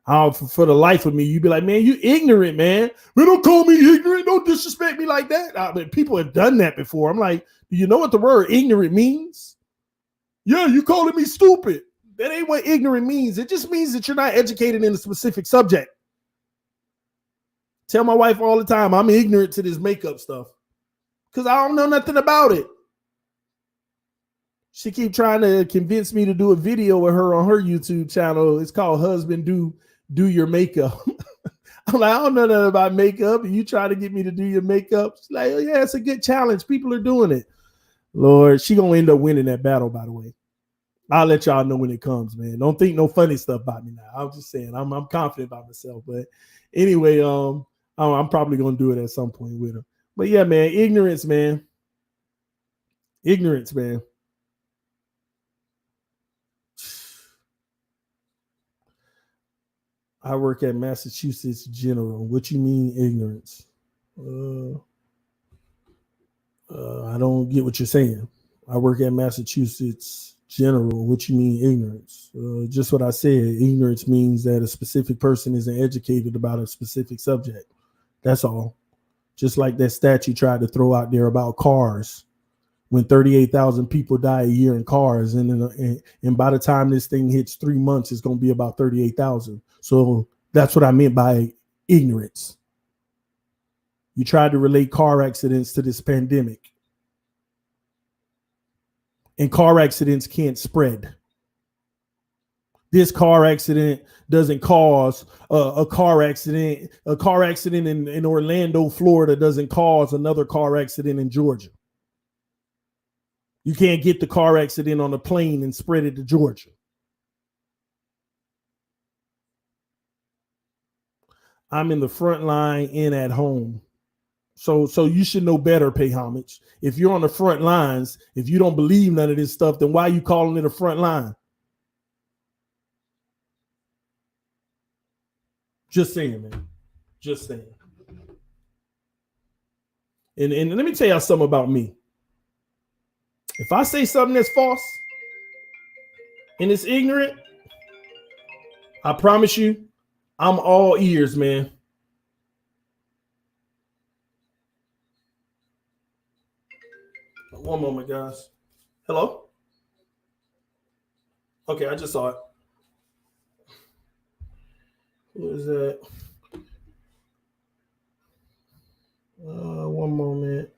For the life of me, you'd be like, man, you ignorant, man. Man, don't call me ignorant. Don't disrespect me like that. But people have done that before. I'm like, do you know what the word ignorant means? Yeah, you calling me stupid. That ain't what ignorant means. It just means that you're not educated in a specific subject. Tell my wife all the time, I'm ignorant to this makeup stuff because I don't know nothing about it. She keep trying to convince me to do a video with her on her YouTube channel. It's called Husband Do Your Makeup. I'm like, I don't know nothing about makeup. And you try to get me to do your makeup? She's like, oh, yeah, it's a good challenge. People are doing it. Lord, she gonna end up winning that battle, by the way. I'll let y'all know when it comes, man. Don't think no funny stuff about me now. I'm just saying, I'm confident about myself. But anyway, I'm probably gonna do it at some point with her. But yeah, man, ignorance, man. Ignorance, man. I work at Massachusetts General. What you mean ignorance? I don't get what you're saying. I work at Massachusetts General. What you mean ignorance? Just what I said. Ignorance means that a specific person isn't educated about a specific subject. That's all. Just like that stat you tried to throw out there about cars. When 38,000 people die a year in cars, and by the time this thing hits 3 months, it's going to be about 38,000. So that's what I meant by ignorance. You tried to relate car accidents to this pandemic, and car accidents can't spread. This car accident doesn't cause a car accident. A car accident in Orlando, Florida doesn't cause another car accident in Georgia. You can't get the car accident on a plane and spread it to Georgia. I'm in the front line and at home. So you should know better, pay homage. If you're on the front lines, if you don't believe none of this stuff, then why are you calling it a front line? Just saying, man. Just saying. And let me tell y'all something about me. If I say something that's false and it's ignorant, I promise you, I'm all ears, man. One moment, guys. Hello? Okay, I just saw it. Who is that? One moment.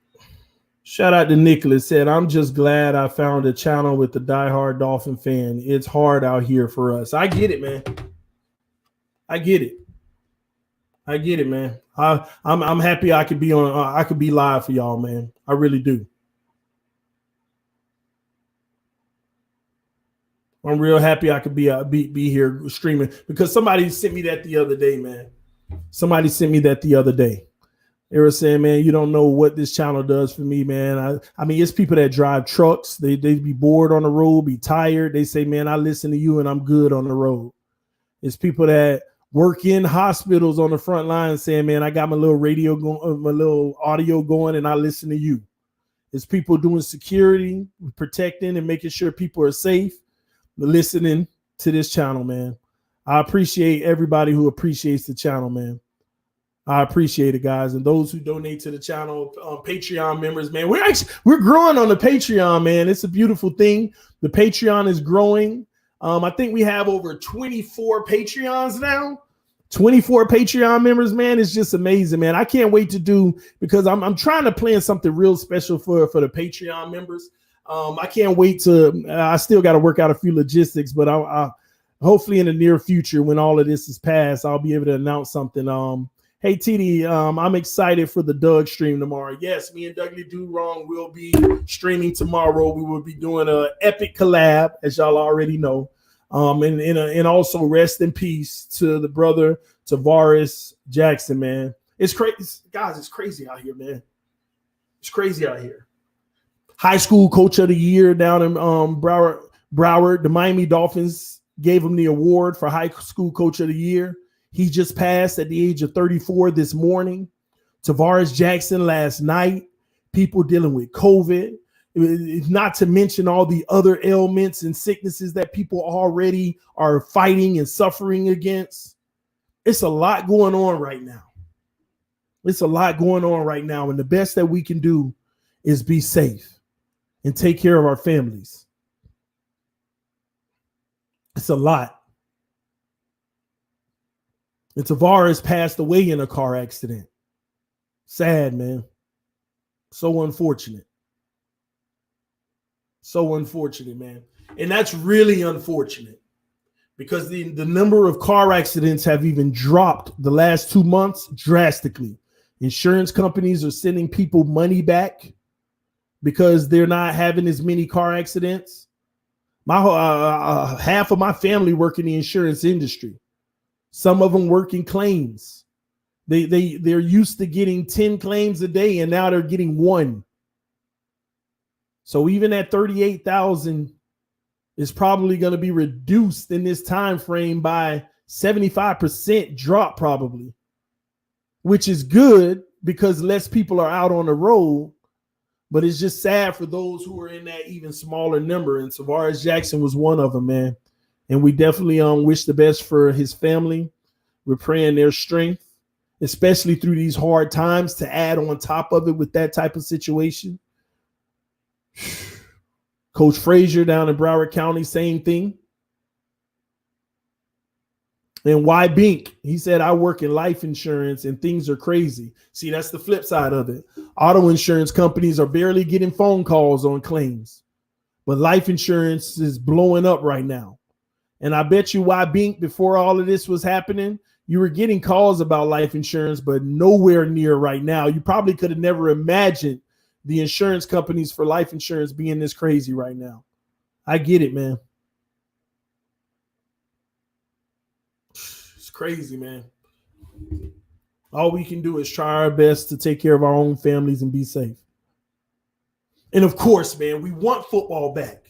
Shout out to Nicholas. Said, I'm just glad I found a channel with the diehard Dolphin fan. It's hard out here for us. I get it, man. I get it. I get it, man. I'm happy I could be on. I could be live for y'all, man. I really do. I'm real happy I could be here streaming because somebody sent me that the other day, man. Somebody sent me that the other day. They were saying, man, you don't know what this channel does for me, man. I mean, it's people that drive trucks. They be bored on the road, be tired. They say, man, I listen to you and I'm good on the road. It's people that work in hospitals on the front line saying, man, I got my little radio going, my little audio going, and I listen to you. It's people doing security, protecting and making sure people are safe, listening to this channel, man. I appreciate everybody who appreciates the channel, man. I appreciate it, guys. And those who donate to the channel, Patreon members, man, we're growing on the Patreon, man. It's a beautiful thing. The Patreon is growing. I think we have over 24 Patreons now. 24 Patreon members, man. It's just amazing, man. I can't wait to do, because I'm trying to plan something real special for the Patreon members. I can't wait to, I still got to work out a few logistics, but I hopefully in the near future, when all of this is passed, I'll be able to announce something. Hey, TD, I'm excited for the Doug stream tomorrow. Yes, me and Dougley Do Wrong will be streaming tomorrow. We will be doing an epic collab, as y'all already know. And also rest in peace to the brother Tavares Jackson, man. It's crazy, guys. It's crazy out here, man. It's crazy out here. High school coach of the year down in Broward. The Miami Dolphins gave him the award for high school coach of the year. He just passed at the age of 34 this morning. Tavares Jackson last night. People dealing with COVID. Not to mention all the other ailments and sicknesses that people already are fighting and suffering against. It's a lot going on right now. It's a lot going on right now. And the best that we can do is be safe and take care of our families. It's a lot. And Tavares passed away in a car accident. Sad, man. So unfortunate. So unfortunate, man. And that's really unfortunate, because the number of car accidents have even dropped the last 2 months drastically. Insurance companies are sending people money back because they're not having as many car accidents. My half of my family work in the insurance industry. Some of them work in claims. They're used to getting 10 claims a day, and now they're getting 1. So even at 38,000 is probably going to be reduced in this time frame by 75% drop probably, which is good because less people are out on the road. But it's just sad for those who are in that even smaller number. And Tavares Jackson was one of them, man. And we definitely wish the best for his family. We're praying their strength, especially through these hard times, to add on top of it with that type of situation. Coach Frazier down in Broward County, same thing. And Y Bink, he said, I work in life insurance and things are crazy. See, that's the flip side of it. Auto insurance companies are barely getting phone calls on claims, but life insurance is blowing up right now. And I bet you Y Bink, before all of this was happening, you were getting calls about life insurance, but nowhere near right now. You probably could have never imagined the insurance companies for life insurance being this crazy right now. I get it, man. It's crazy, man. All we can do is try our best to take care of our own families and be safe. And of course, man, we want football back,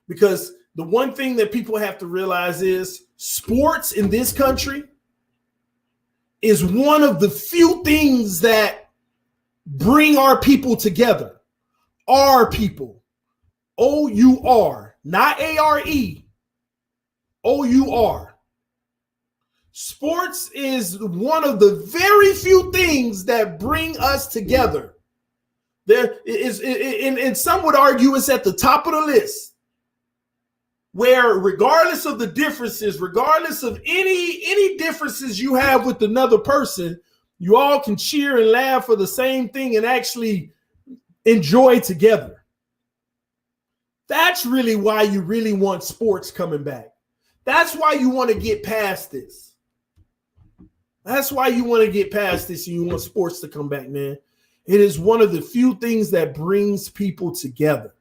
because the one thing that people have to realize is sports in this country is one of the few things that bring our people together. Our people. O-U-R, not A-R-E. O-U-R. Sports is one of the very few things that bring us together. There is, and some would argue it's at the top of the list, where regardless of the differences, regardless of any differences you have with another person, you all can cheer and laugh for the same thing and actually enjoy together. That's really why you really want sports coming back. That's why you want to get past this. That's why you want to get past this and you want sports to come back, man. It is one of the few things that brings people together.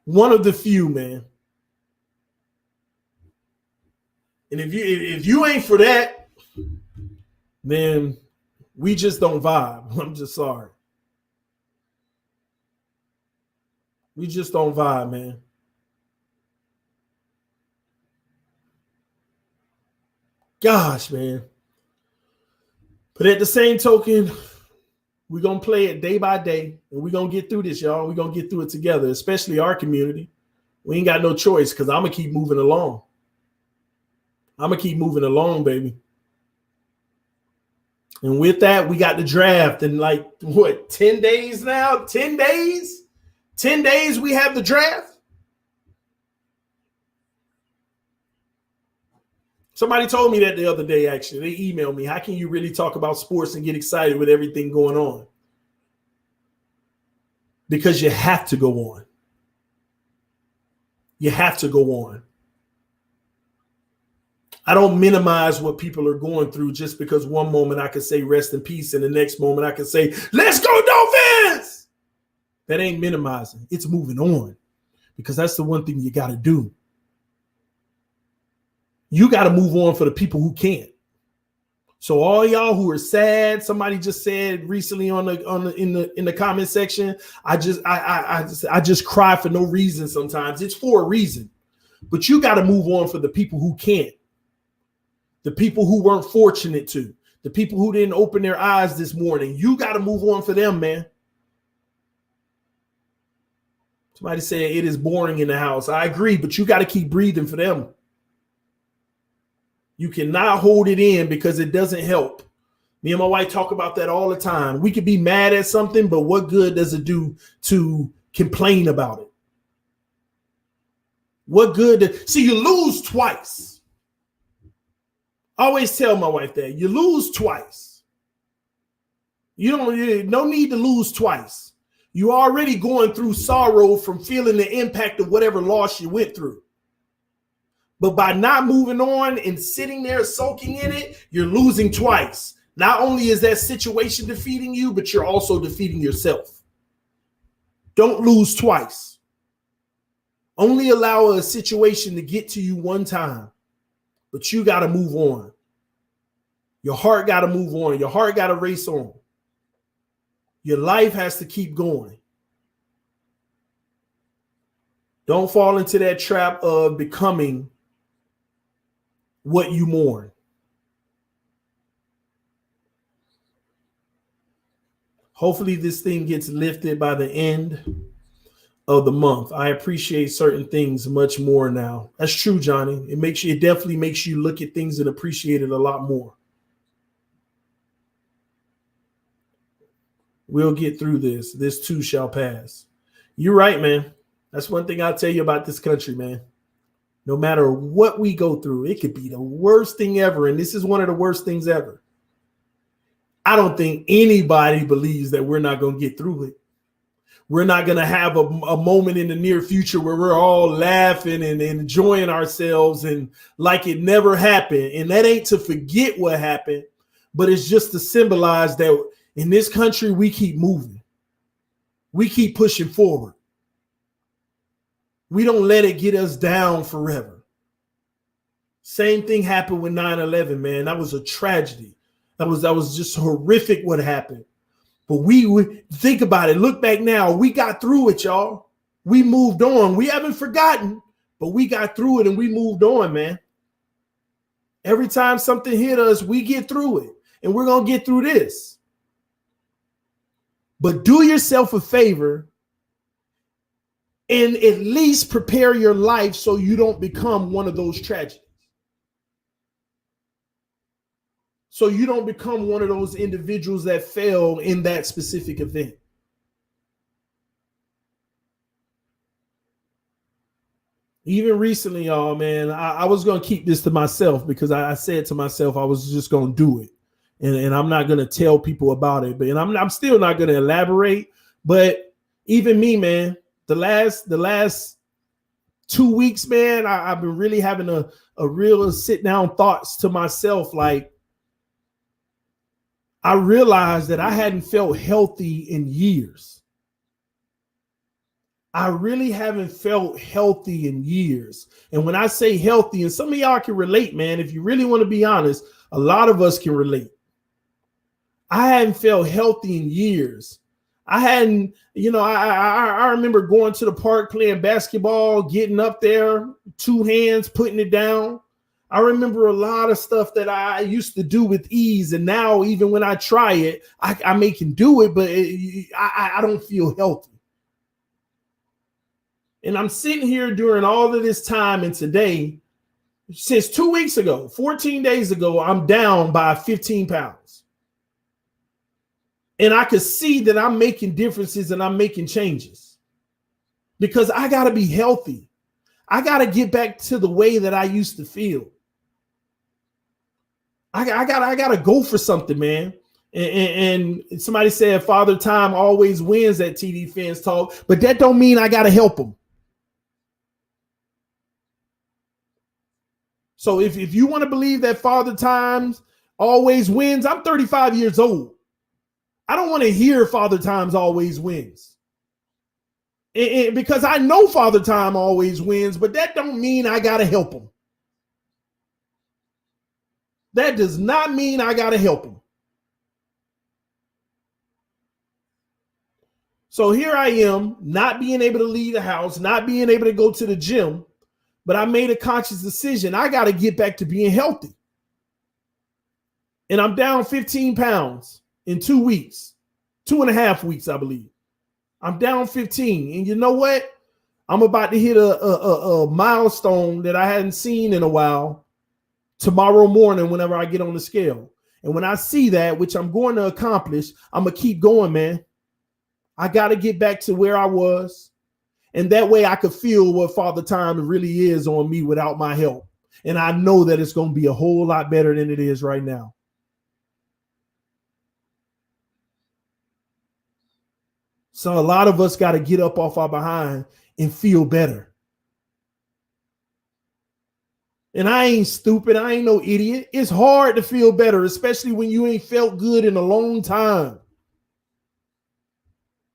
One of the few, man. And if you ain't for that, then we just don't vibe. I'm just sorry. We just don't vibe, man. Gosh, man. But at the same token, we're going to play it day by day, and we're going to get through this, y'all. We're going to get through it together, especially our community. We ain't got no choice, because I'm going to keep moving along. I'm going to keep moving along, baby. And with that, we got the draft in 10 days now? 10 days? 10 days we have the draft? Somebody told me that the other day, actually. They emailed me, how can you really talk about sports and get excited with everything going on? Because you have to go on. You have to go on. I don't minimize what people are going through just because one moment I can say rest in peace and the next moment I can say, let's go Dolphins. That ain't minimizing. It's moving on, because that's the one thing you got to do. You got to move on for the people who can't. So all y'all who are sad, somebody just said recently in the comment section, I just cry for no reason sometimes. It's for a reason. But you got to move on for the people who can't. The people who weren't fortunate to, the people who didn't open their eyes this morning. You got to move on for them, man. Somebody said it is boring in the house. I agree, but you got to keep breathing for them. You cannot hold it in because it doesn't help. Me and my wife talk about that all the time. We could be mad at something, but what good does it do to complain about it? What good? See, you lose twice. I always tell my wife that you lose twice. No need to lose twice. You're already going through sorrow from feeling the impact of whatever loss you went through. But by not moving on and sitting there soaking in it, you're losing twice. Not only is that situation defeating you, but you're also defeating yourself. Don't lose twice. Only allow a situation to get to you one time. But you got to move on. Your heart got to move on. Your heart got to race on. Your life has to keep going. Don't fall into that trap of becoming what you mourn. Hopefully this thing gets lifted by the end of the month. I appreciate certain things much more now. That's true, Johnny. It definitely makes you look at things and appreciate it a lot more. We'll get through this. This too shall pass. You're right, man. That's one thing I'll tell you about this country, man. No matter what we go through, it could be the worst thing ever. And this is one of the worst things ever. I don't think anybody believes that we're not going to get through it. We're not going to have a moment in the near future where we're all laughing and enjoying ourselves and like it never happened. And that ain't to forget what happened, but it's just to symbolize that in this country, we keep moving. We keep pushing forward. We don't let it get us down forever. Same thing happened with 9/11, man. That was a tragedy. That was just horrific what happened. But we think about it. Look back now. We got through it, y'all. We moved on. We haven't forgotten, but we got through it and we moved on, man. Every time something hit us, we get through it. And we're going to get through this. But do yourself a favor and at least prepare your life so you don't become one of those tragedies. So you don't become one of those individuals that fell in that specific event. Even recently, y'all, man, I was going to keep this to myself because I said to myself I was just going to do it. And I'm not going to tell people about it. But I'm still not going to elaborate. But even me, man, the last 2 weeks, man, I've been really having a real sit down thoughts to myself. Like, I realized that I hadn't felt healthy in years. I really haven't felt healthy in years. And when I say healthy, and some of y'all can relate, man, if you really want to be honest, a lot of us can relate. I hadn't felt healthy in years. I hadn't, I remember going to the park, playing basketball, getting up there, two hands, putting it down. I remember a lot of stuff that I used to do with ease. And now even when I try it, I may can do it, but I don't feel healthy. And I'm sitting here during all of this time. And today, since 2 weeks ago, 14 days ago, I'm down by 15 pounds. And I could see that I'm making differences and I'm making changes because I got to be healthy. I got to get back to the way that I used to feel. I gotta go for something, man. And somebody said Father Time always wins at TD Fans Talk, but that don't mean I gotta help him. So if you want to believe that Father Times always wins, I'm 35 years old. I don't want to hear Father Times always wins. Because I know Father Time always wins, but that don't mean I gotta help him. That does not mean I gotta help him. So here I am, not being able to leave the house, not being able to go to the gym, but I made a conscious decision. I got to get back to being healthy. And I'm down 15 pounds in 2 weeks, 2.5 weeks, I believe. I'm down 15. And you know what? I'm about to hit a milestone that I hadn't seen in a while tomorrow morning whenever I get on the scale. And when I see that, which I'm going to accomplish, I'm going to keep going, man. I got to get back to where I was. And that way I could feel what Father Time really is on me without my help. And I know that it's going to be a whole lot better than it is right now. So a lot of us got to get up off our behind and feel better. And I ain't stupid. I ain't no idiot. It's hard to feel better, especially when you ain't felt good in a long time.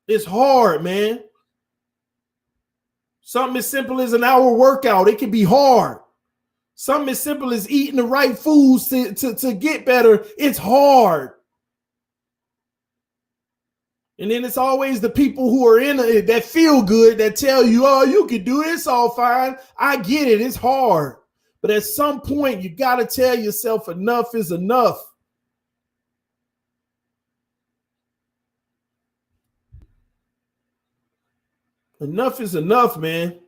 It's hard, man. Something as simple as an hour workout, it can be hard. Something as simple as eating the right foods to get better, it's hard. And then it's always the people who are in it that feel good that tell you, oh, you can do it, it's all fine. I get it, it's hard. But at some point, you got to tell yourself enough is enough. Enough is enough, man.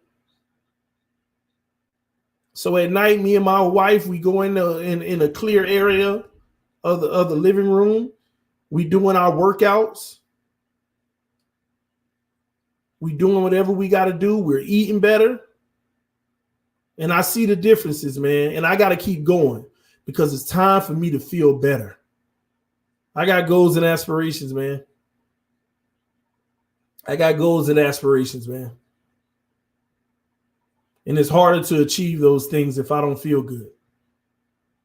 So at night, me and my wife, we go in a clear area of the living room. We doing our workouts. We doing whatever we got to do. We're eating better. And I see the differences, man. And I got to keep going because it's time for me to feel better. I got goals and aspirations, man. I got goals and aspirations, man. And it's harder to achieve those things if I don't feel good.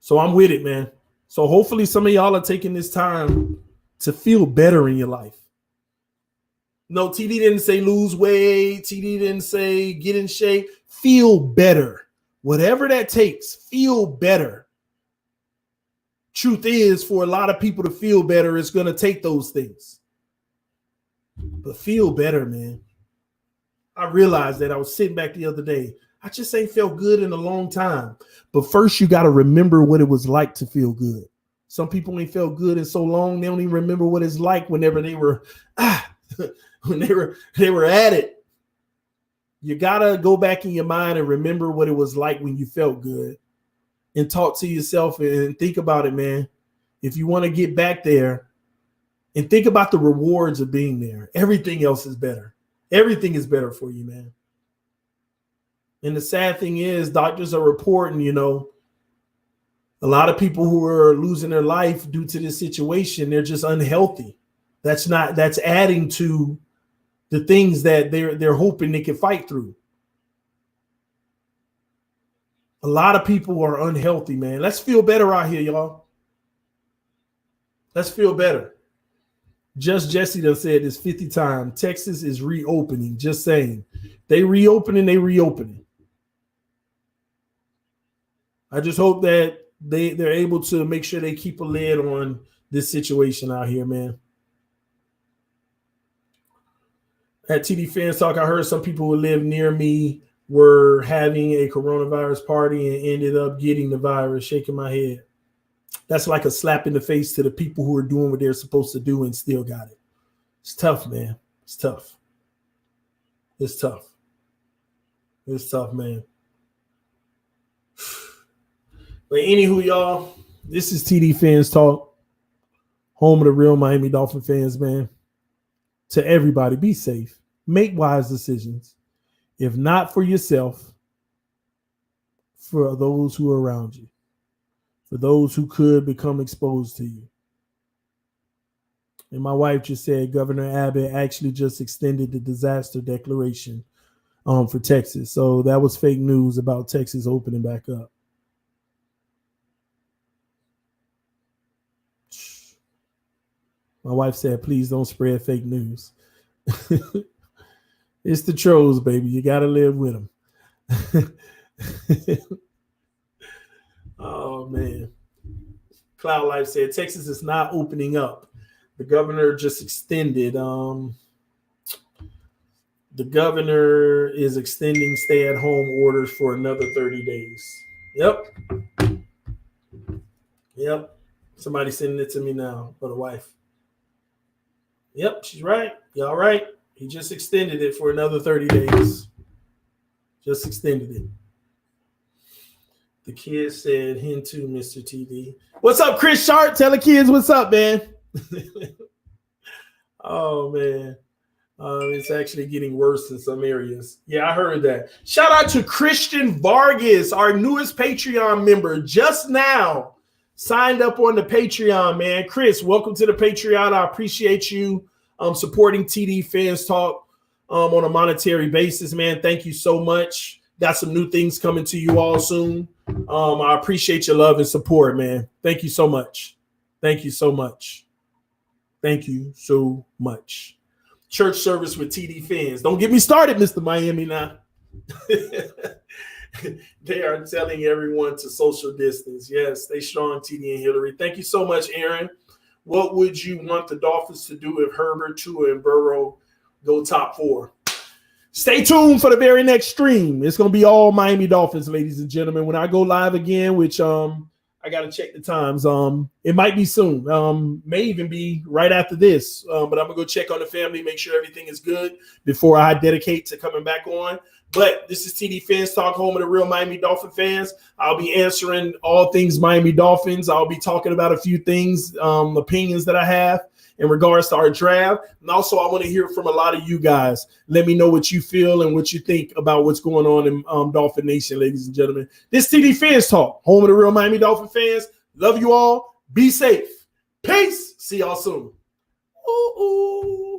So I'm with it, man. So hopefully some of y'all are taking this time to feel better in your life. No, TD didn't say lose weight. TD didn't say get in shape. Feel better. Whatever that takes, feel better. Truth is, for a lot of people to feel better, it's going to take those things. But feel better, man. I realized that I was sitting back the other day. I just ain't felt good in a long time. But first, you got to remember what it was like to feel good. Some people ain't felt good in so long, they don't even remember what it's like whenever they were when they were at it. You got to go back in your mind and remember what it was like when you felt good and talk to yourself and think about it, man. If you want to get back there and think about the rewards of being there, everything else is better. Everything is better for you, man. And the sad thing is, doctors are reporting, a lot of people who are losing their life due to this situation, they're just unhealthy. That's adding to the things that they're hoping they can fight through. A lot of people are unhealthy, man. Let's feel better out here, y'all. Let's feel better. Just Jesse done said this 50 times. Texas is reopening. Just saying. They reopening. I just hope that they're able to make sure they keep a lid on this situation out here, man. At TD Fans Talk, I heard some people who live near me were having a coronavirus party and ended up getting the virus. Shaking my head. That's like a slap in the face to the people who are doing what they're supposed to do and still got it. It's tough, man. It's tough. It's tough. It's tough, man. But anywho, y'all, this is TD Fans Talk, home of the real Miami Dolphin fans, man. To everybody, be safe. Make wise decisions. If not for yourself, for those who are around you. for those who could become exposed to you. And my wife just said Governor Abbott actually just extended the disaster declaration for Texas. So that was fake news about Texas opening back up. My wife said, please don't spread fake news. It's the trolls, baby. You got to live with them. Oh, man. Cloud Life said Texas is not opening up. The governor just extended. The governor is extending stay-at-home orders for another 30 days. Yep. Somebody sending it to me now for the wife. Yep, she's right. Y'all right. He just extended it for another 30 days. Just extended it. The kids said, "Hint to Mr. TV." What's up, Chris Sharp? Tell the kids what's up, man. Oh, man. It's actually getting worse in some areas. Yeah, I heard that. Shout out to Christian Vargas, our newest Patreon member, just now signed up on the Patreon, man. Chris, welcome to the Patreon. I appreciate you supporting TD Fans Talk on a monetary basis, man. Thank you so much. Got some new things coming to you all soon. I appreciate your love and support, man. Thank you so much. Thank you so much. Thank you so much. Church service with TD Fans. Don't get me started, Mr. Miami now. They are telling everyone to social distance. Yes, stay strong, TD and Hillary. Thank you so much, Aaron. What would you want the Dolphins to do if Herbert, Tua, and Burrow go top 4? Stay tuned for the very next stream. It's going to be all Miami Dolphins, ladies and gentlemen. When I go live again, which I got to check the times. It might be soon. May even be right after this. But I'm going to go check on the family, make sure everything is good before I dedicate to coming back on. But this is TD Fans Talk, home of the real Miami Dolphin fans. I'll be answering all things Miami Dolphins. I'll be talking about a few things, opinions that I have in regards to our draft. And also, I want to hear from a lot of you guys. Let me know what you feel and what you think about what's going on in Dolphin Nation, ladies and gentlemen. This TD Fans Talk, home of the real Miami Dolphin fans. Love you all. Be safe. Peace. See y'all soon. Ooh.